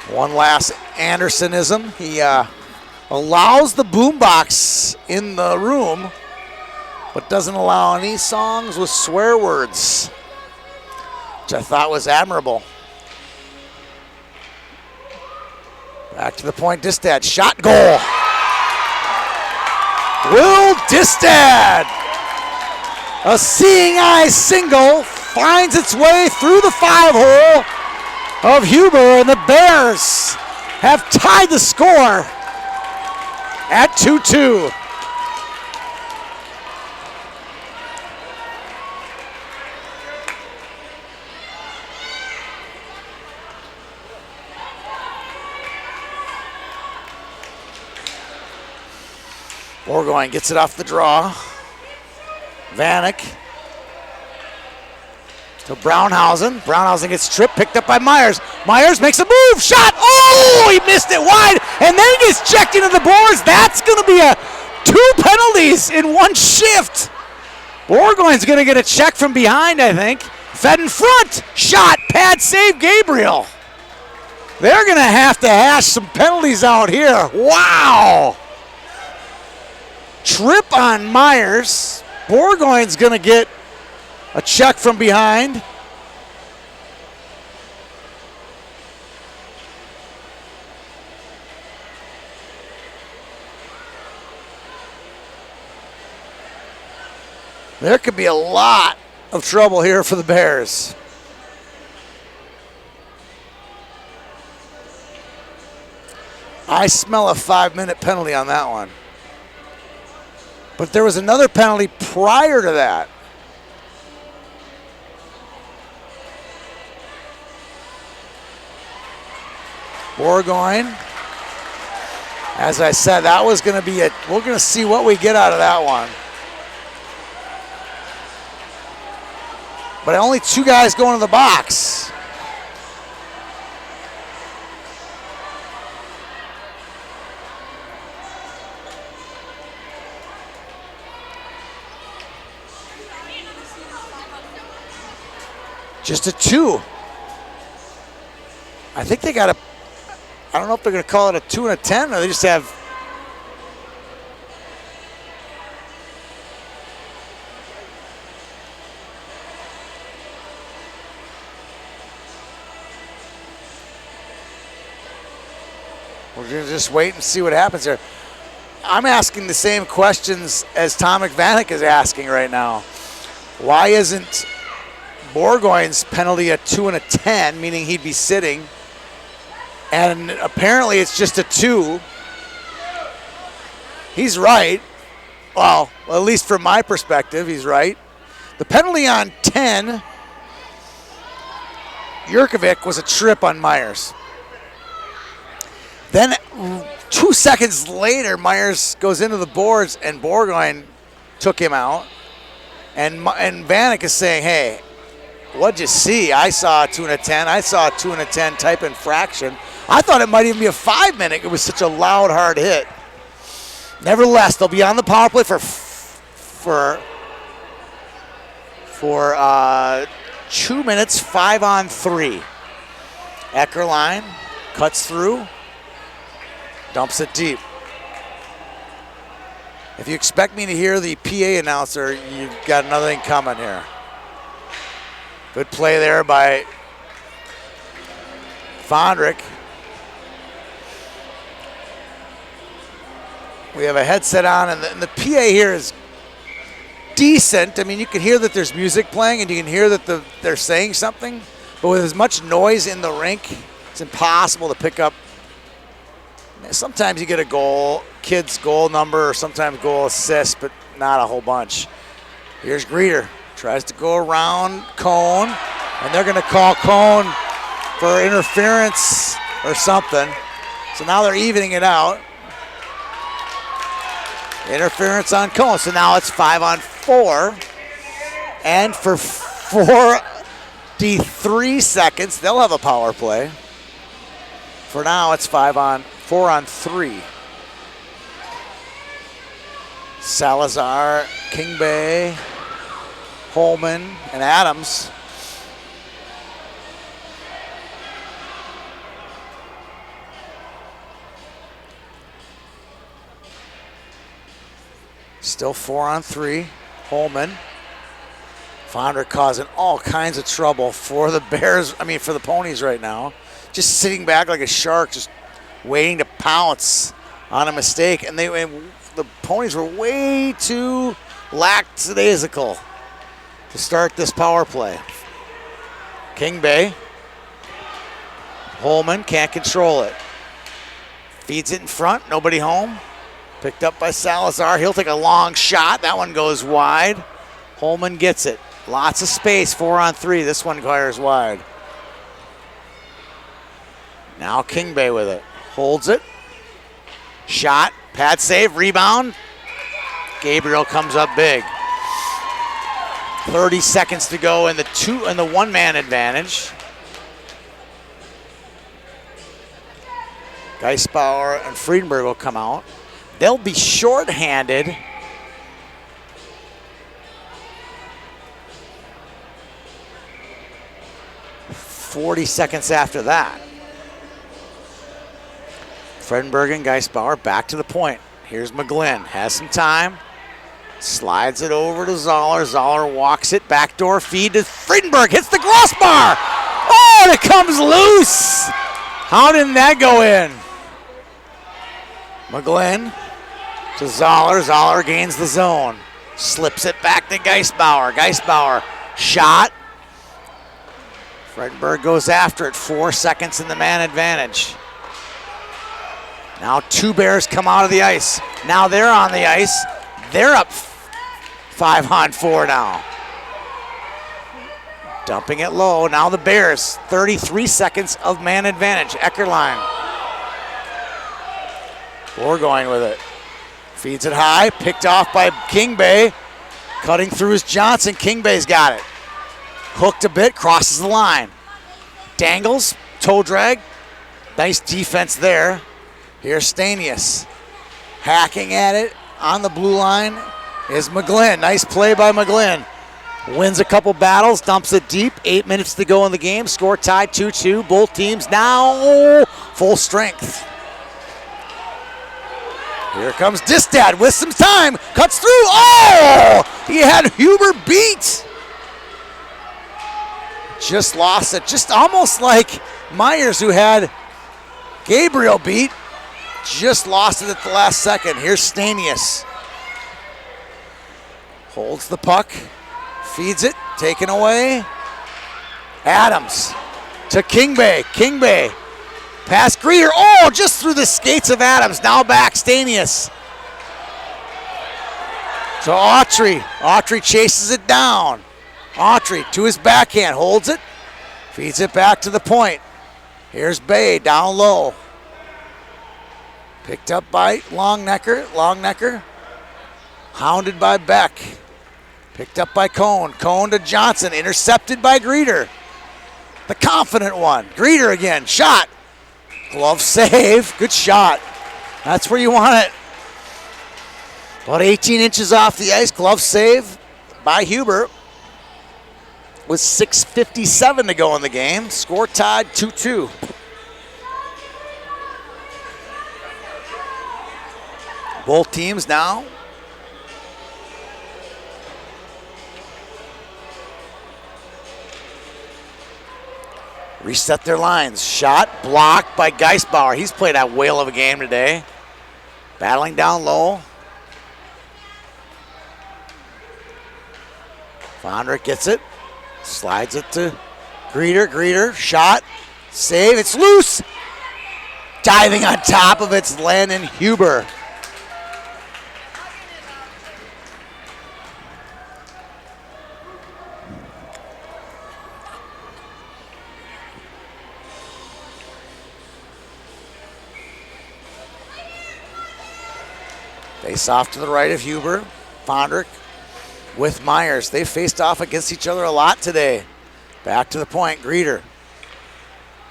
One last Andersonism. He allows the boombox in the room, but doesn't allow any songs with swear words, which I thought was admirable. Back to the point, Distad, shot, goal. Will Distad, a seeing eye single, finds its way through the 5-hole of Huber, and the Bears have tied the score at 2-2. Bourgoin gets it off the draw. Vanek to Brownhausen. Brownhausen gets tripped, picked up by Myers. Myers makes a move, shot. Oh, he missed it wide, and then he gets checked into the boards. That's going to be 2 penalties in one shift. Borgoyne's going to get a check from behind, I think. Fed in front. Shot. Pad save, Gabriel. They're going to have to hash some penalties out here. Wow. Trip on Myers. Borgoyne's going to get a check from behind. There could be a lot of trouble here for the Bears. I smell a 5-minute penalty on that one. But there was another penalty prior to that. Borgoyne. As I said, that was going to be we're going to see what we get out of that one. But only 2 guys going to the box. Just a 2. I think they got I don't know if they're going to call it a 2 and a 10 or they just have. We're going to just wait and see what happens here. I'm asking the same questions as Tom McVanick is asking right now. Why isn't Borgoyne's penalty a 2 and a 10, meaning he'd be sitting? And apparently it's just a 2. He's right. Well, at least from my perspective, he's right. The penalty on 10, Jurkovic, was a trip on Myers. Then 2 seconds later, Myers goes into the boards and Borgoyne took him out. And Vanek is saying, hey, what'd you see? I saw a 2 and a 10. I saw a 2 and a 10 type infraction. I thought it might even be a 5-minute. It was such a loud, hard hit. Nevertheless, they'll be on the power play for 2 minutes, 5 on 3. Eckerline cuts through, dumps it deep. If you expect me to hear the PA announcer, you've got another thing coming here. Good play there by Fondrick. We have a headset on, and the PA here is decent. I mean, you can hear that there's music playing, and you can hear that they're saying something. But with as much noise in the rink, it's impossible to pick up. Sometimes you get a goal, kid's goal number, or sometimes goal assist, but not a whole bunch. Here's Greeter. Tries to go around Cone, and they're going to call Cone for interference or something. So now they're evening it out. Interference on Cone. So now it's 5 on 4. And for 43 seconds, they'll have a power play. For now, it's 4 on 3. Salazar, Kingbay, Holman, and Adams. Still 4 on 3. Holman. Fonder causing all kinds of trouble for the Bears, for the Ponies right now. Just sitting back like a shark, just waiting to pounce on a mistake. And the Ponies were way too lackadaisical to start this power play. Kingbay. Holman can't control it. Feeds it in front, nobody home. Picked up by Salazar. He'll take a long shot. That one goes wide. Holman gets it. Lots of space, 4 on 3. This one fires wide. Now Kingbay with it. Holds it. Shot. Pad save. Rebound. Gabriel comes up big. 30 seconds to go in the one-man advantage. Geisbauer and Friedenberg will come out. They'll be shorthanded 40 seconds after that. Fredenberg and Geisbauer back to the point. Here's McGlynn, has some time. Slides it over to Zoller. Zoller walks it, backdoor feed to Fredenberg, hits the crossbar. Oh, and it comes loose. How didn't that go in? McGlynn to Zoller. Zoller gains the zone. Slips it back to Geisbauer. Geisbauer, shot. Fredenberg goes after it. 4 seconds in the man advantage. Now 2 Bears come out of the ice. Now they're on the ice. They're up 5-on-4 now. Dumping it low. Now the Bears, 33 seconds of man advantage. Eckerline. We're going with it. Feeds it high, picked off by Kingbay. Cutting through is Johnson. Kingbay's got it. Hooked a bit, crosses the line. Dangles, toe drag. Nice defense there. Here's Stanius. Hacking at it on the blue line is McGlynn. Nice play by McGlynn. Wins a couple battles, dumps it deep. 8 minutes to go in the game. Score tied 2-2. Both teams now full strength. Here comes Distad with some time. Cuts through. Oh! He had Huber beat. Just lost it. Just almost like Myers, who had Gabriel beat. Just lost it at the last second. Here's Stanius. Holds the puck. Feeds it. Taken away. Adams to Kingbay. Kingbay. Pass Greer. Oh, just through the skates of Adams. Now back Stanius. To Autry. Autry chases it down. Autry to his backhand. Holds it. Feeds it back to the point. Here's Bay down low. Picked up by Longnecker. Longnecker. Hounded by Beck. Picked up by Cohn. Cohn to Johnson. Intercepted by Greeter. The confident one. Greeter again. Shot. Glove save. Good shot. That's where you want it. About 18 inches off the ice. Glove save by Huber. With 6:57 to go in the game. Score tied 2-2. Both teams now reset their lines. Shot blocked by Geisbauer. He's played a whale of a game today. Battling down low. Fondrick gets it. Slides it to Greeter. Greeter, shot, save. It's loose. Diving on top of it's Landon Huber. Face off to the right of Huber. Fondrick with Myers. They faced off against each other a lot today. Back to the point. Greeter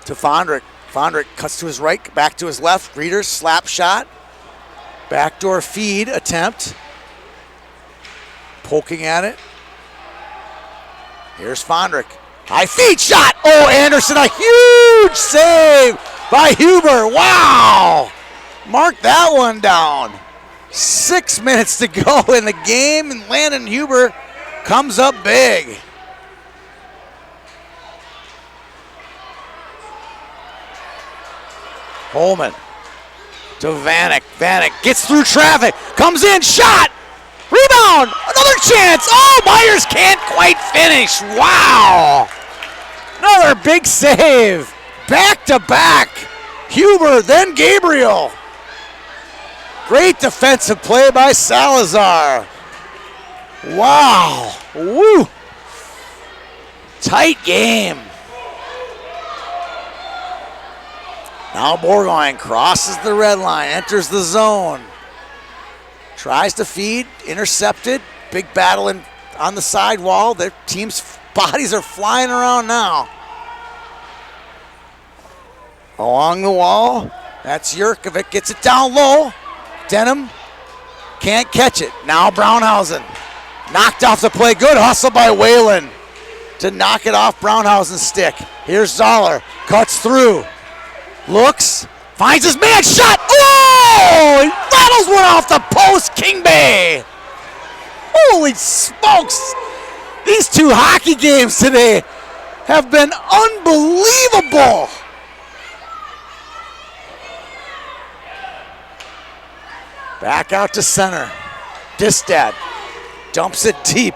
to Fondrick. Fondrick cuts to his right, back to his left. Greeter slap shot. Backdoor feed attempt. Poking at it. Here's Fondrick. High feed shot. Oh, Anderson, a huge save by Huber. Wow. Mark that one down. 6 minutes to go in the game, and Landon Huber comes up big. Holman to Vanek. Vanek gets through traffic, comes in, shot, rebound, another chance. Oh, Myers can't quite finish. Wow. Another big save. Back to back. Huber, then Gabriel. Great defensive play by Salazar. Wow. Woo. Tight game. Now Bourgoin crosses the red line, enters the zone. Tries to feed, intercepted. Big battle on the sidewall. Their team's bodies are flying around now. Along the wall, that's Jurkovic, gets it down low. Denham can't catch it. Now Brownhausen knocked off the play. Good hustle by Whalen to knock it off Brownhausen's stick. Here's Zoller, cuts through, looks, finds his man, shot. Oh! He rattles one off the post, King Bay. Holy smokes! These two hockey games today have been unbelievable. Back out to center. Distad dumps it deep.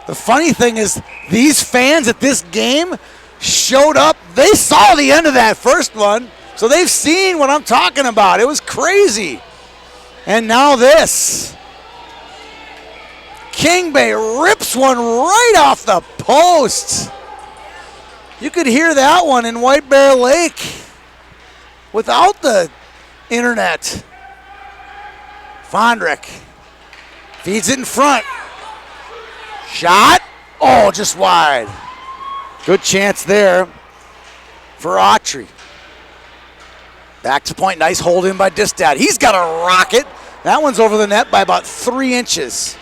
The funny thing is, these fans at this game showed up. They saw the end of that first one, so they've seen what I'm talking about. It was crazy. And now this. King Bay rips one right off the post. You could hear that one in White Bear Lake without the internet. Fondrick feeds it in front. Shot. Oh, just wide. Good chance there for Autry. Back to point. Nice hold in by Distad. He's got a rocket. That one's over the net by about 3 inches.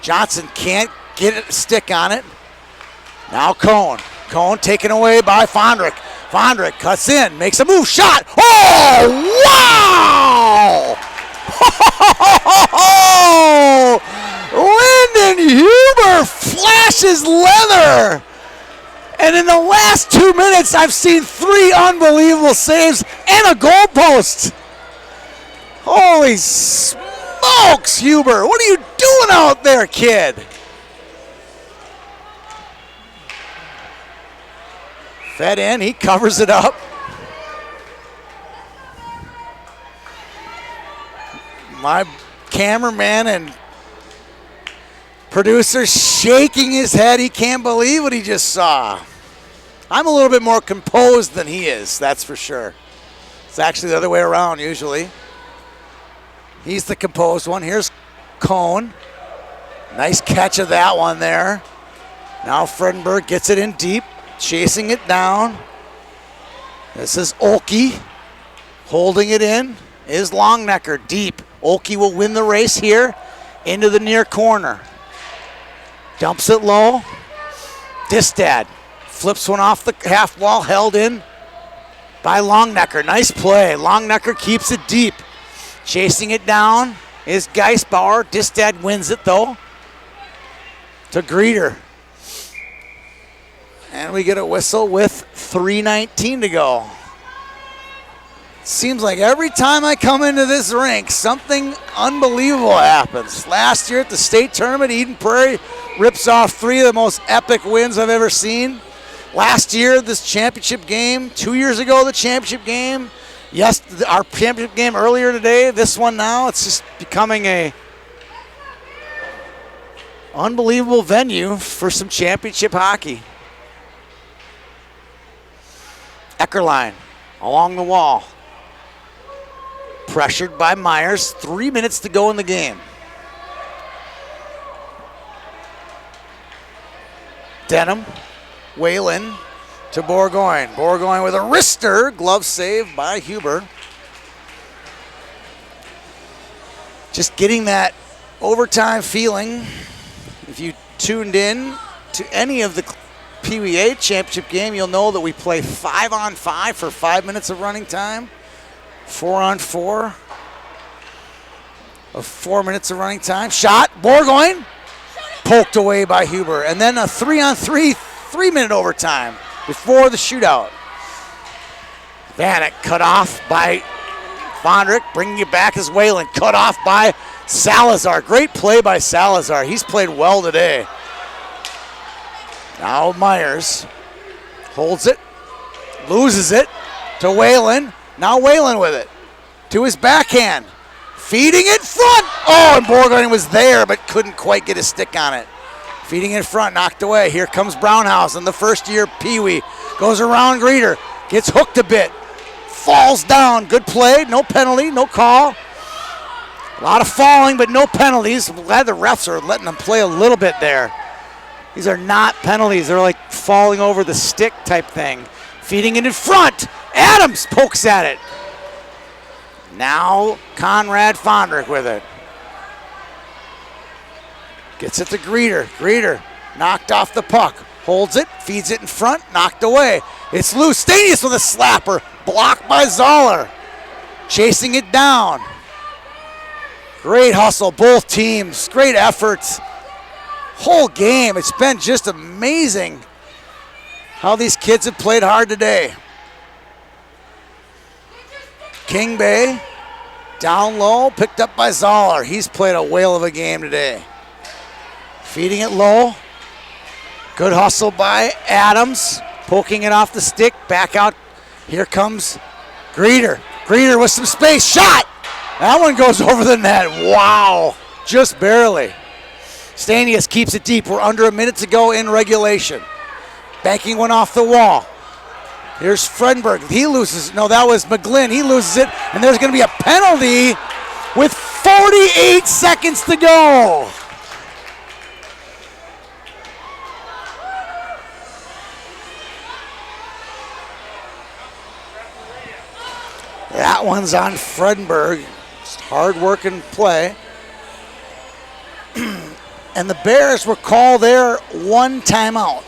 Johnson can't get a stick on it. Now Cohn. Cohn taken away by Fondrick. Fondrick cuts in, makes a move, shot. Oh, wow! Lyndon Huber flashes leather. And in the last 2 minutes, I've seen 3 unbelievable saves and a goal post. Holy smokes, Huber. What are you doing out there, kid? Fed in, he covers it up. My cameraman and producer shaking his head. He can't believe what he just saw. I'm a little bit more composed than he is, that's for sure. It's actually the other way around usually. He's the composed one. Here's Cohn. Nice catch of that one there. Now Fredenberg gets it in deep, chasing it down. This is Olkey. Holding it in is Longnecker deep. Olkey will win the race here into the near corner. Dumps it low. Distad flips one off the half wall, held in by Longnecker. Nice play. Longnecker keeps it deep. Chasing it down is Geisbauer. Distad wins it though to Greeter. And we get a whistle with 3:19 to go. Seems like every time I come into this rink, something unbelievable happens. Last year at the state tournament, Eden Prairie rips off 3 of the most epic wins I've ever seen. Last year, this championship game. 2 years ago, the championship game. Yes, our championship game earlier today. This one now, it's just becoming a unbelievable venue for some championship hockey. Eckerline along the wall. Pressured by Myers. 3 minutes to go in the game. Denham, Whalen to Bourgoin. Bourgoin with a wrister. Glove save by Huber. Just getting that overtime feeling. If you tuned in to any of the Pee Wee A championship game, you'll know that we play 5-on-5 for 5 minutes of running time. 4-on-4 of 4 minutes of running time. Shot, Bourgoin, poked away by Huber. And then a 3-on-3, 3-minute overtime before the shootout. Vanek cut off by Fondrick, bringing it back as Whalen. Cut off by Salazar. Great play by Salazar. He's played well today. Now Myers holds it, loses it to Whalen. Now Whalen with it, to his backhand, feeding it front. Oh, and Bourgoin was there, but couldn't quite get his stick on it. Feeding in front, knocked away. Here comes Brownhouse in the first year Pee Wee. Goes around Greeter, gets hooked a bit, falls down. Good play, no penalty, no call. A lot of falling, but no penalties. I'm glad the refs are letting them play a little bit there. These are not penalties. They're like falling over the stick type thing. Feeding it in front. Adams pokes at it. Now Conrad Fondrick with it. Gets it to Greeter. Greeter knocked off the puck. Holds it, feeds it in front, knocked away. It's loose. Stanius with a slapper. Blocked by Zoller. Chasing it down. Great hustle, both teams. Great efforts. Whole game. It's been just amazing how these kids have played hard today. King Bay, down low, picked up by Zoller. He's played a whale of a game today. Feeding it low. Good hustle by Adams. Poking it off the stick, back out. Here comes Greeter. Greeter with some space, shot! That one goes over the net, wow, just barely. Stanius keeps it deep, we're under a minute to go in regulation. Banking one off the wall. Here's Frenberg, he loses, no, that was McGlynn, he loses it, and there's gonna be a penalty with 48 seconds to go. That one's on Fredenberg. Just hard work and play. And the Bears will call their one timeout.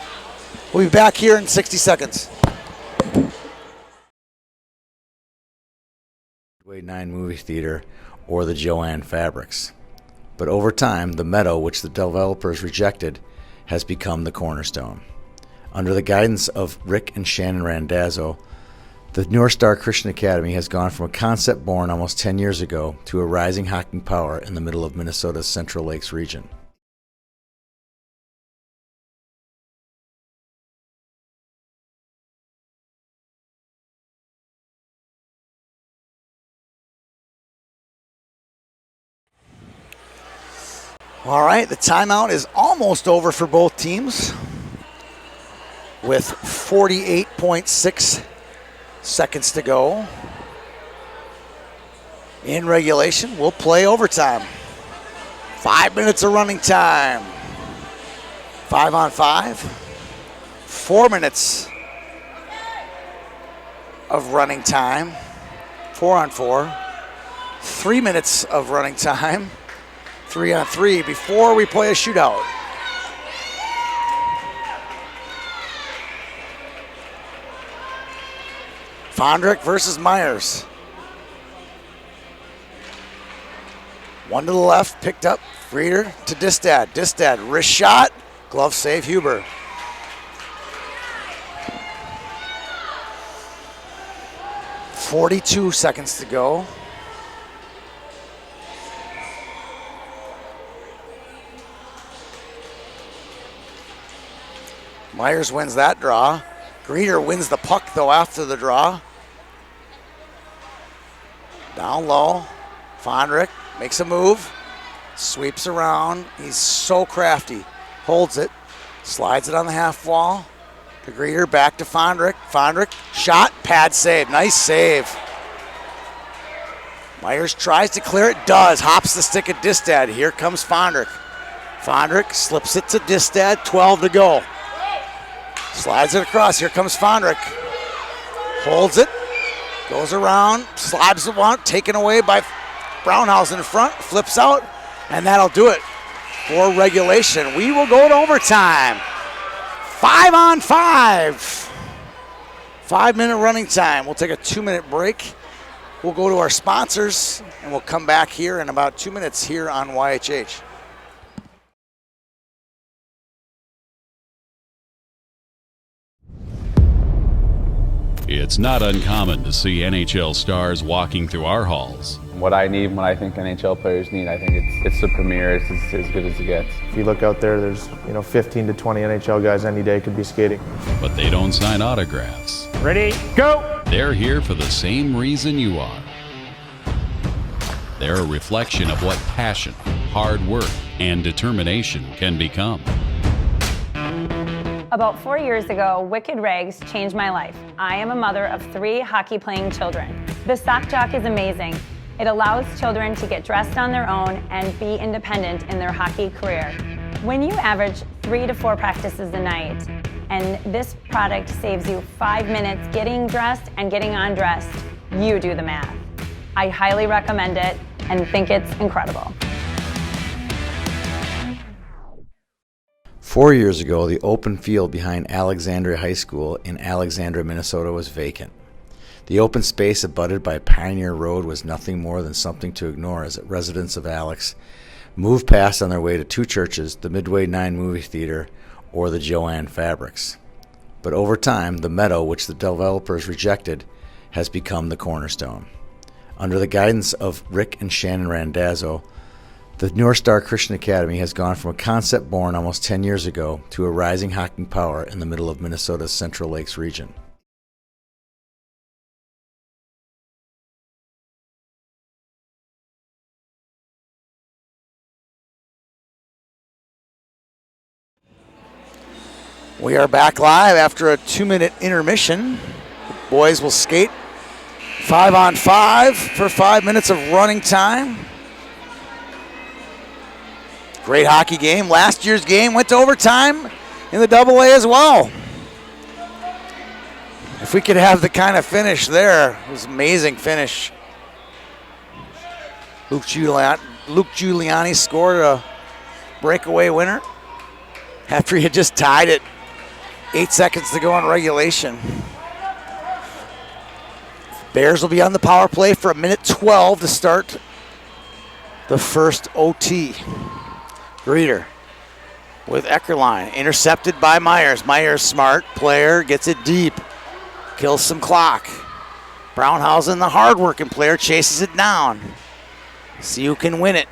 We'll be back here in 60 seconds. Midway 9 movie theater or the Joanne Fabrics. But over time, the Meadow, which the developers rejected, has become the cornerstone. Under the guidance of Rick and Shannon Randazzo, the North Star Christian Academy has gone from a concept born almost 10 years ago to a rising hockey power in the middle of Minnesota's Central Lakes region. All right, the timeout is almost over for both teams with 48.6 seconds to go. In regulation, we'll play overtime. 5 minutes of running time. 5 on 5. 4 minutes of running time. 4 on 4. 3 minutes of running time. 3 on 3 before we play a shootout. Fondrick versus Myers. One to the left, picked up. Reeder to Distad. Distad, wrist shot. Glove save, Huber. .42 seconds to go. Myers wins that draw. Greeter wins the puck, though, after the draw. Down low. Fondrick makes a move. Sweeps around. He's so crafty. Holds it. Slides it on the half wall. To Greeter, back to Fondrick. Fondrick, shot, pad save. Nice save. Myers tries to clear it. Does. Hops the stick at Distad. Here comes Fondrick. Fondrick slips it to Distad. 12 to go. Slides it across. Here comes Fondrick. Holds it. Goes around. Slides the one. Taken away by Brownhouse in front. Flips out. And that'll do it for regulation. We will go to overtime. 5 on 5. 5-minute running time. We'll take a 2-minute break. We'll go to our sponsors. And we'll come back here in about 2 minutes here on YHH. It's not uncommon to see NHL stars walking through our halls. What I need, what I think NHL players need, I think it's the premier. It's as good as it gets. If you look out there, there's 15 to 20 NHL guys any day could be skating. But they don't sign autographs. Ready, go! They're here for the same reason you are. They're a reflection of what passion, hard work, and determination can become. About 4 years ago, Wicked Rags changed my life. I am a mother of 3 hockey-playing children. The Sock Jock is amazing. It allows children to get dressed on their own and be independent in their hockey career. When you average 3 to 4 practices a night, and this product saves you 5 minutes getting dressed and getting undressed, you do the math. I highly recommend it and think it's incredible. 4 years ago, the open field behind Alexandria High School in Alexandria, Minnesota was vacant. The open space abutted by Pioneer Road was nothing more than something to ignore as residents of Alex moved past on their way to two churches, the Midway 9 movie theater, or the Joanne Fabrics. But over time, the meadow, which the developers rejected, has become the cornerstone. Under the guidance of Rick and Shannon Randazzo, the North Star Christian Academy has gone from a concept born almost 10 years ago to a rising hockey power in the middle of Minnesota's Central Lakes region. We are back live after a 2-minute intermission. The boys will skate 5-on-5 for 5 minutes of running time. Great hockey game. Last year's game went to overtime in the AA as well. If we could have the kind of finish there, it was an amazing finish. Luke Giuliani scored a breakaway winner after he had just tied it 8 seconds to go in regulation. Bears will be on the power play for 1:12 to start the first OT. Greeter with Eckerline, intercepted by Myers. Myers, smart player, gets it deep, kills some clock. Brownhausen, the hard-working player, chases it down. See who can win it.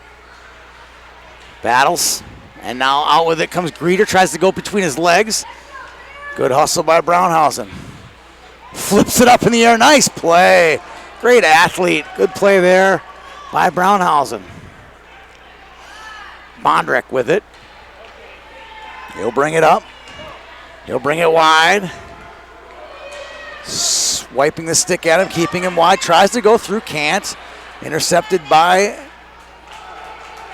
Battles, and now out with it comes Greeter, tries to go between his legs. Good hustle by Brownhausen. Flips it up in the air, nice play. Great athlete, good play there by Brownhausen. Bondrek with it. He'll bring it up. He'll bring it wide. Swiping the stick at him, keeping him wide. Tries to go through, can't. Intercepted by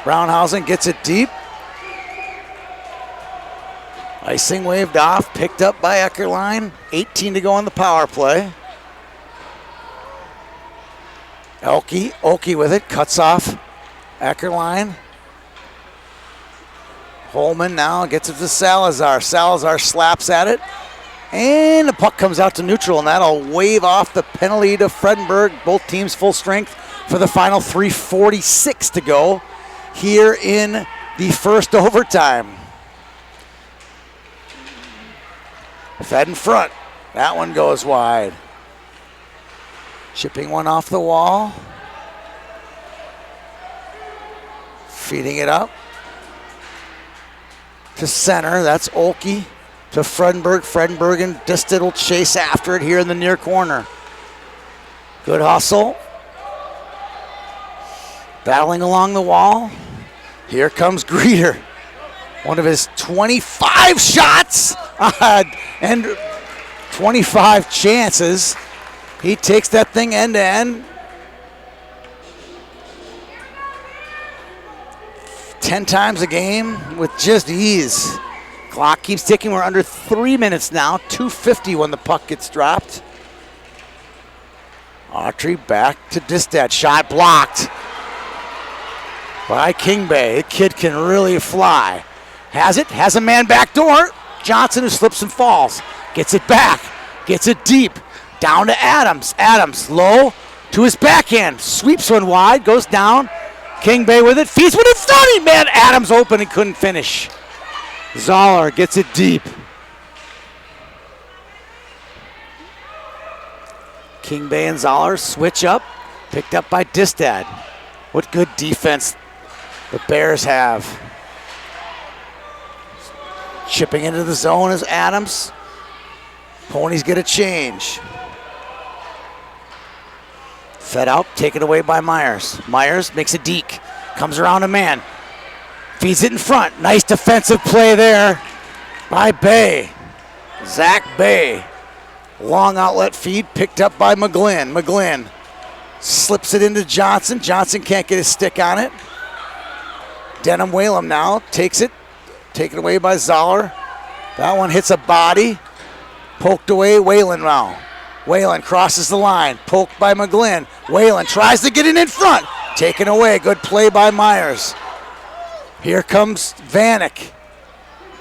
Brownhausen, gets it deep. Icing waved off, picked up by Eckerline. 18 to go on the power play. Oki with it, cuts off Eckerline. Holman now gets it to Salazar. Salazar slaps at it, and the puck comes out to neutral, and that'll wave off the penalty to Fredenberg. Both teams full strength for the final 3:46 to go here in the first overtime. Fed in front. That one goes wide. Chipping one off the wall. Feeding it up to center. That's Olkey to Fredenberg. Fredenberg and Disted will chase after it here in the near corner. Good hustle. Battling along the wall. Here comes Greeter. One of his 25 shots and 25 chances. He takes that thing end to end. 10 times a game with just ease. Clock keeps ticking. We're under 3 minutes now. 2:50 when the puck gets dropped. Autry back to Distad. Shot blocked by Kingbay. The kid can really fly. Has it. Has a man back door. Johnson, who slips and falls. Gets it back. Gets it deep. Down to Adams. Adams low to his backhand. Sweeps one wide. Goes down. Kingbay with it. Feeds one in front. Man, Adams open and couldn't finish. Zoller gets it deep. Kingbay and Zoller switch up. Picked up by Distad. What good defense the Bears have. Chipping into the zone is Adams. Ponies get a change. Fed out, taken away by Myers. Myers makes a deke. Comes around a man. Feeds it in front. Nice defensive play there by Bay. Zach Bay. Long outlet feed picked up by McGlynn. McGlynn slips it into Johnson. Johnson can't get his stick on it. Denham Whalum now takes it. Taken away by Zoller. That one hits a body. Poked away, Whalen now. Whalen crosses the line. Poked by McGlynn. Whalen tries to get it in front. Taken away. Good play by Myers. Here comes Vanek.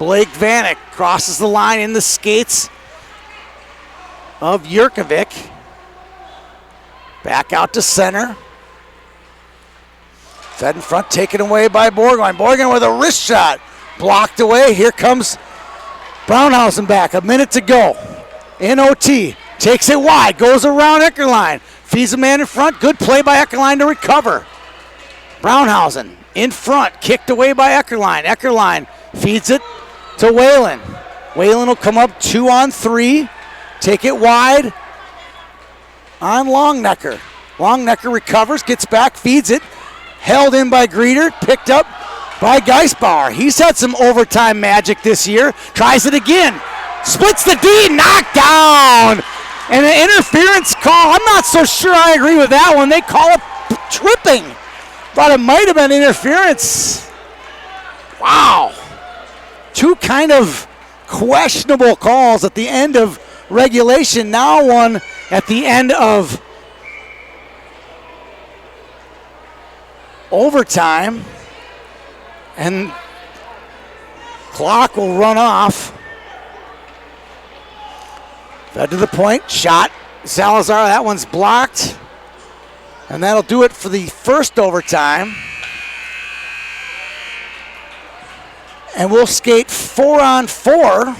Blake Vanek crosses the line in the skates of Jurkovic. Back out to center. Fed in front, taken away by Borgwine. Borgwine with a wrist shot. Blocked away. Here comes Brownhausen back. A minute to go. In OT. Takes it wide. Goes around Eckerline. Feeds a man in front. Good play by Eckerline to recover. Brownhausen in front. Kicked away by Eckerline. Eckerline feeds it to Whalen. Whalen will come up 2-on-3. Take it wide on Longnecker. Longnecker recovers. Gets back. Feeds it. Held in by Greeter, picked up by Geisbauer. He's had some overtime magic this year. Tries it again. Splits the D, knocked down. And an interference call. I'm not so sure I agree with that one. They call it tripping. Thought it might have been interference. Wow. Two kind of questionable calls at the end of regulation. Now one at the end of overtime, and clock will run off. Fed to the point, shot Salazar, that one's blocked, and that'll do it for the first overtime. And we'll skate 4-on-4.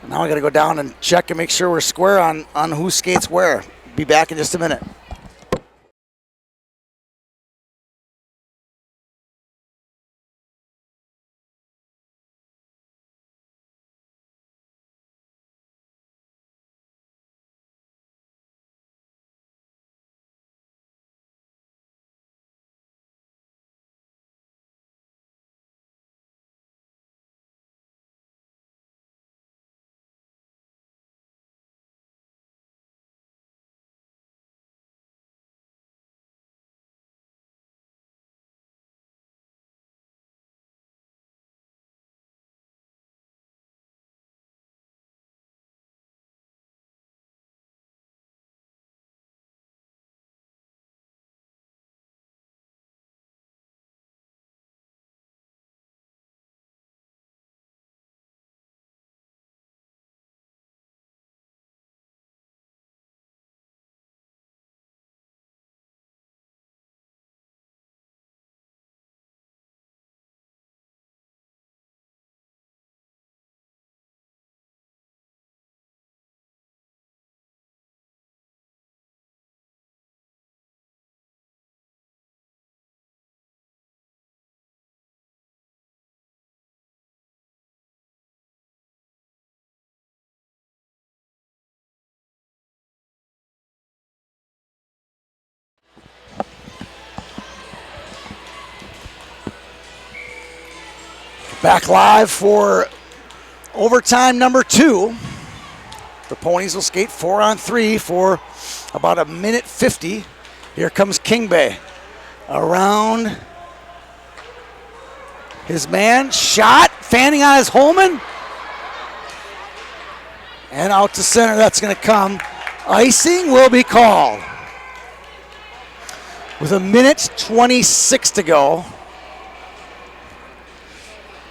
Now I gotta go down and check and make sure we're square on who skates where. Be back in just a minute. Back live for overtime number 2. The Ponies will skate 4-on-3 for about a minute 50. Here comes Kingbay. Around his man, shot, fanning on his Holman. And out to center, that's gonna come. Icing will be called. With a minute 26 to go.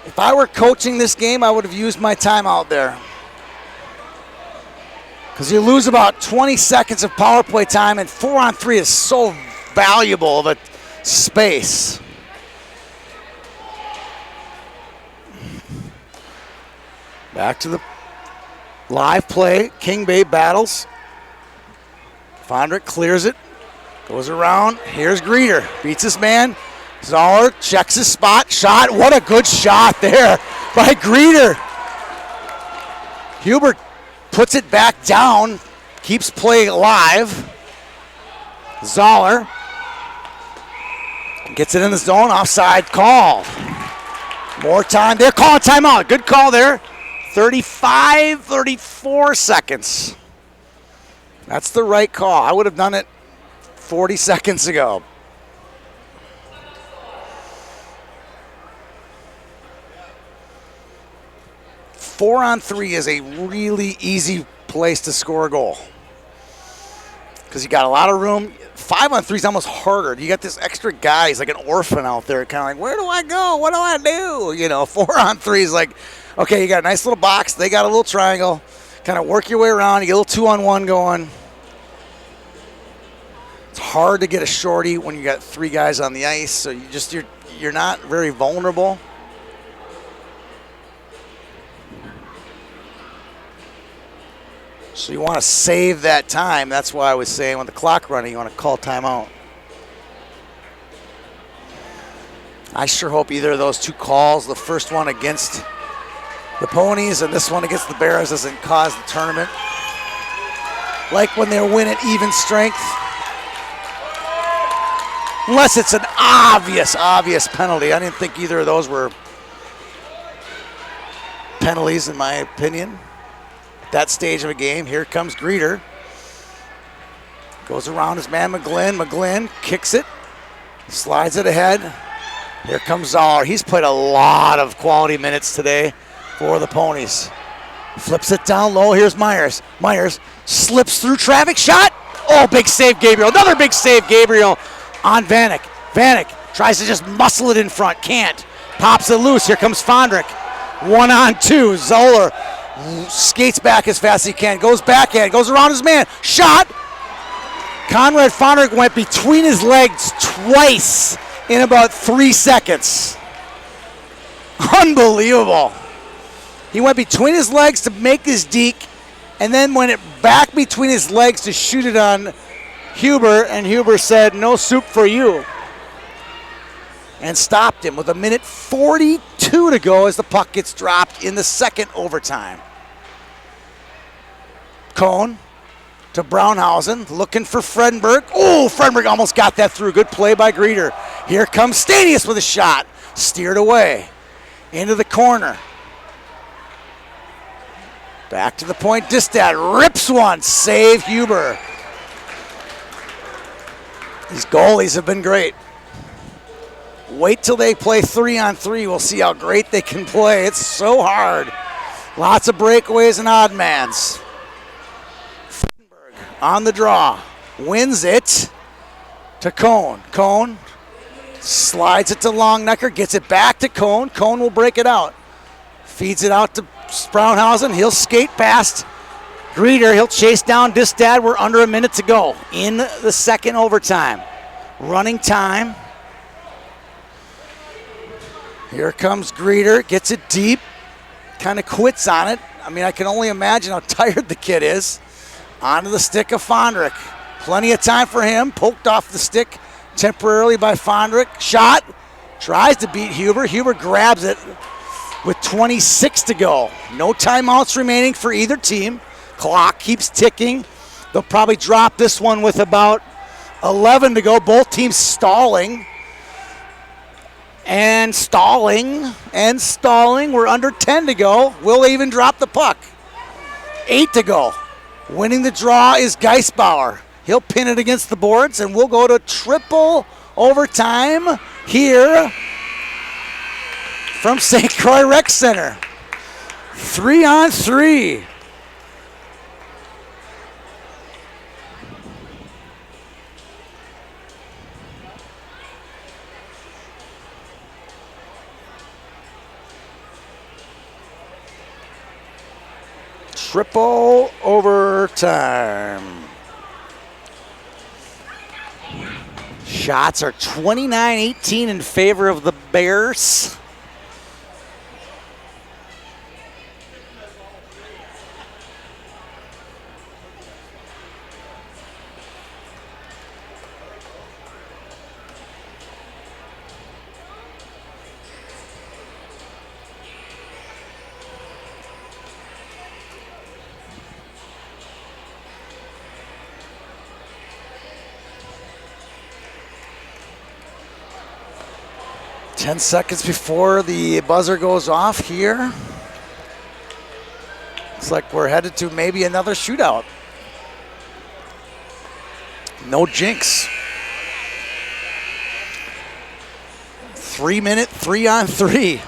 If I were coaching this game, I would have used my timeout there. Because you lose about 20 seconds of power play time, and 4-on-3 is so valuable of a space. Back to the live play. Kingbay battles. Fondrick clears it. Goes around. Here's Greeter. Beats his man. Zoller checks his spot, shot. What a good shot there by Greeter. Hubert puts it back down, keeps play alive. Zoller gets it in the zone, offside call. More time, they're calling timeout. Good call there. 34 seconds. That's the right call. I would have done it 40 seconds ago. 4-on-3 is a really easy place to score a goal. because you got a lot of room. 5-on-3 is almost harder. You got this extra guy. He's like an orphan out there, kind of like, where do I go? What do I do? 4-on-3 is like, okay, you got a nice little box. They got a little triangle. Kind of work your way around. You get a little 2-on-1 going. It's hard to get a shorty when you got 3 guys on the ice, so you're not very vulnerable. So you want to save that time. That's why I was saying when the clock running, you want to call timeout. I sure hope either of those 2 calls, the first one against the Ponies and this one against the Bears, doesn't cause the tournament. Like when they win at even strength. Unless it's an obvious penalty. I didn't think either of those were penalties in my opinion. That stage of a game. Here comes Greeter. Goes around his man McGlynn. McGlynn kicks it. Slides it ahead. Here comes Zoller. He's played a lot of quality minutes today for the Ponies. Flips it down low. Here's Myers. Myers slips through traffic. Shot. Oh, big save, Gabriel. Another big save, Gabriel, on Vanek. Vanek tries to just muscle it in front. Can't. Pops it loose. Here comes Fondrick. 1-on-2. Zoller skates back as fast as he can. Goes backhand. Goes around his man. Shot. Conrad Fondrick went between his legs twice in about 3 seconds. Unbelievable. He went between his legs to make his deke, and then went it back between his legs to shoot it on Huber, and Huber said, no soup for you. And stopped him with 1:42 to go as the puck gets dropped in the second overtime. Cohn to Brownhausen, looking for Fredenberg. Oh, Fredenberg almost got that through. Good play by Greeter. Here comes Stanius with a shot. Steered away. Into the corner. Back to the point. Distad rips one. Save Huber. These goalies have been great. Wait till they play 3-on-3. We'll see how great they can play. It's so hard. Lots of breakaways and odd mans. Fredenberg on the draw. Wins it to Cohn. Cohn slides it to Longnecker. Gets it back to Cohn. Cohn will break it out. Feeds it out to Brownhausen. He'll skate past Greeter. He'll chase down Distad. We're under a minute to go in the second overtime. Running time. Here comes Greeter. Gets it deep. Kind of quits on it. I mean, I can only imagine how tired the kid is. Onto the stick of Fondrick. Plenty of time for him. Poked off the stick temporarily by Fondrick. Shot. Tries to beat Huber. Huber grabs it with 26 to go. No timeouts remaining for either team. Clock keeps ticking. They'll probably drop this one with about 11 to go. Both teams stalling. And stalling. And stalling. We're under 10 to go. Will they even drop the puck? 8 to go. Winning the draw is Geisbauer. He'll pin it against the boards, and we'll go to triple overtime here from St. Croix Rec Center. 3-on-3. Triple overtime. Shots are 29-18 in favor of the Bears. Ten seconds before the buzzer goes off here. Looks like we're headed to maybe another shootout. No jinx. 3-minute, 3-on-3.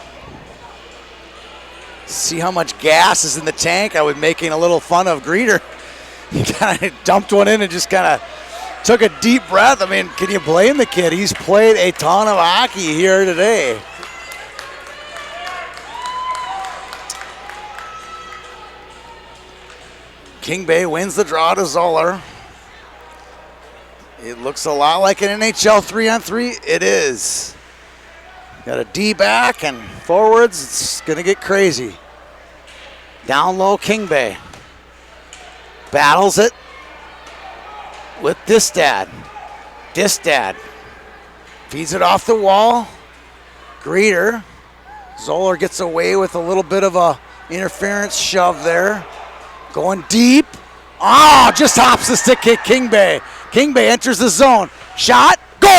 See how much gas is in the tank. I was making a little fun of Greeter. He kind of dumped one in and just kind of took a deep breath. I mean, can you blame the kid? He's played a ton of hockey here today. King Bay wins the draw to Zoller. It looks a lot like an NHL 3-on-3. It is. Got a D back and forwards. It's going to get crazy. Down low, King Bay. Battles it with Distad. Distad feeds it off the wall. Greeter. Zoller gets away with a little bit of a interference shove there. Going deep. Oh, just hops the stick kick, King Bay. King Bay enters the zone. Shot. Goal!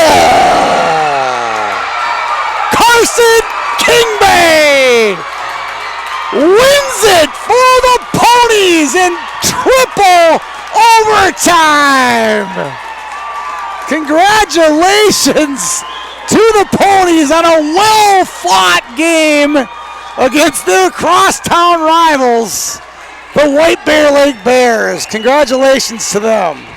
Carson King Bay wins it for the Ponies in triple overtime. Congratulations to the Ponies on a well-fought game against their crosstown rivals, the White Bear Lake Bears. Congratulations to them.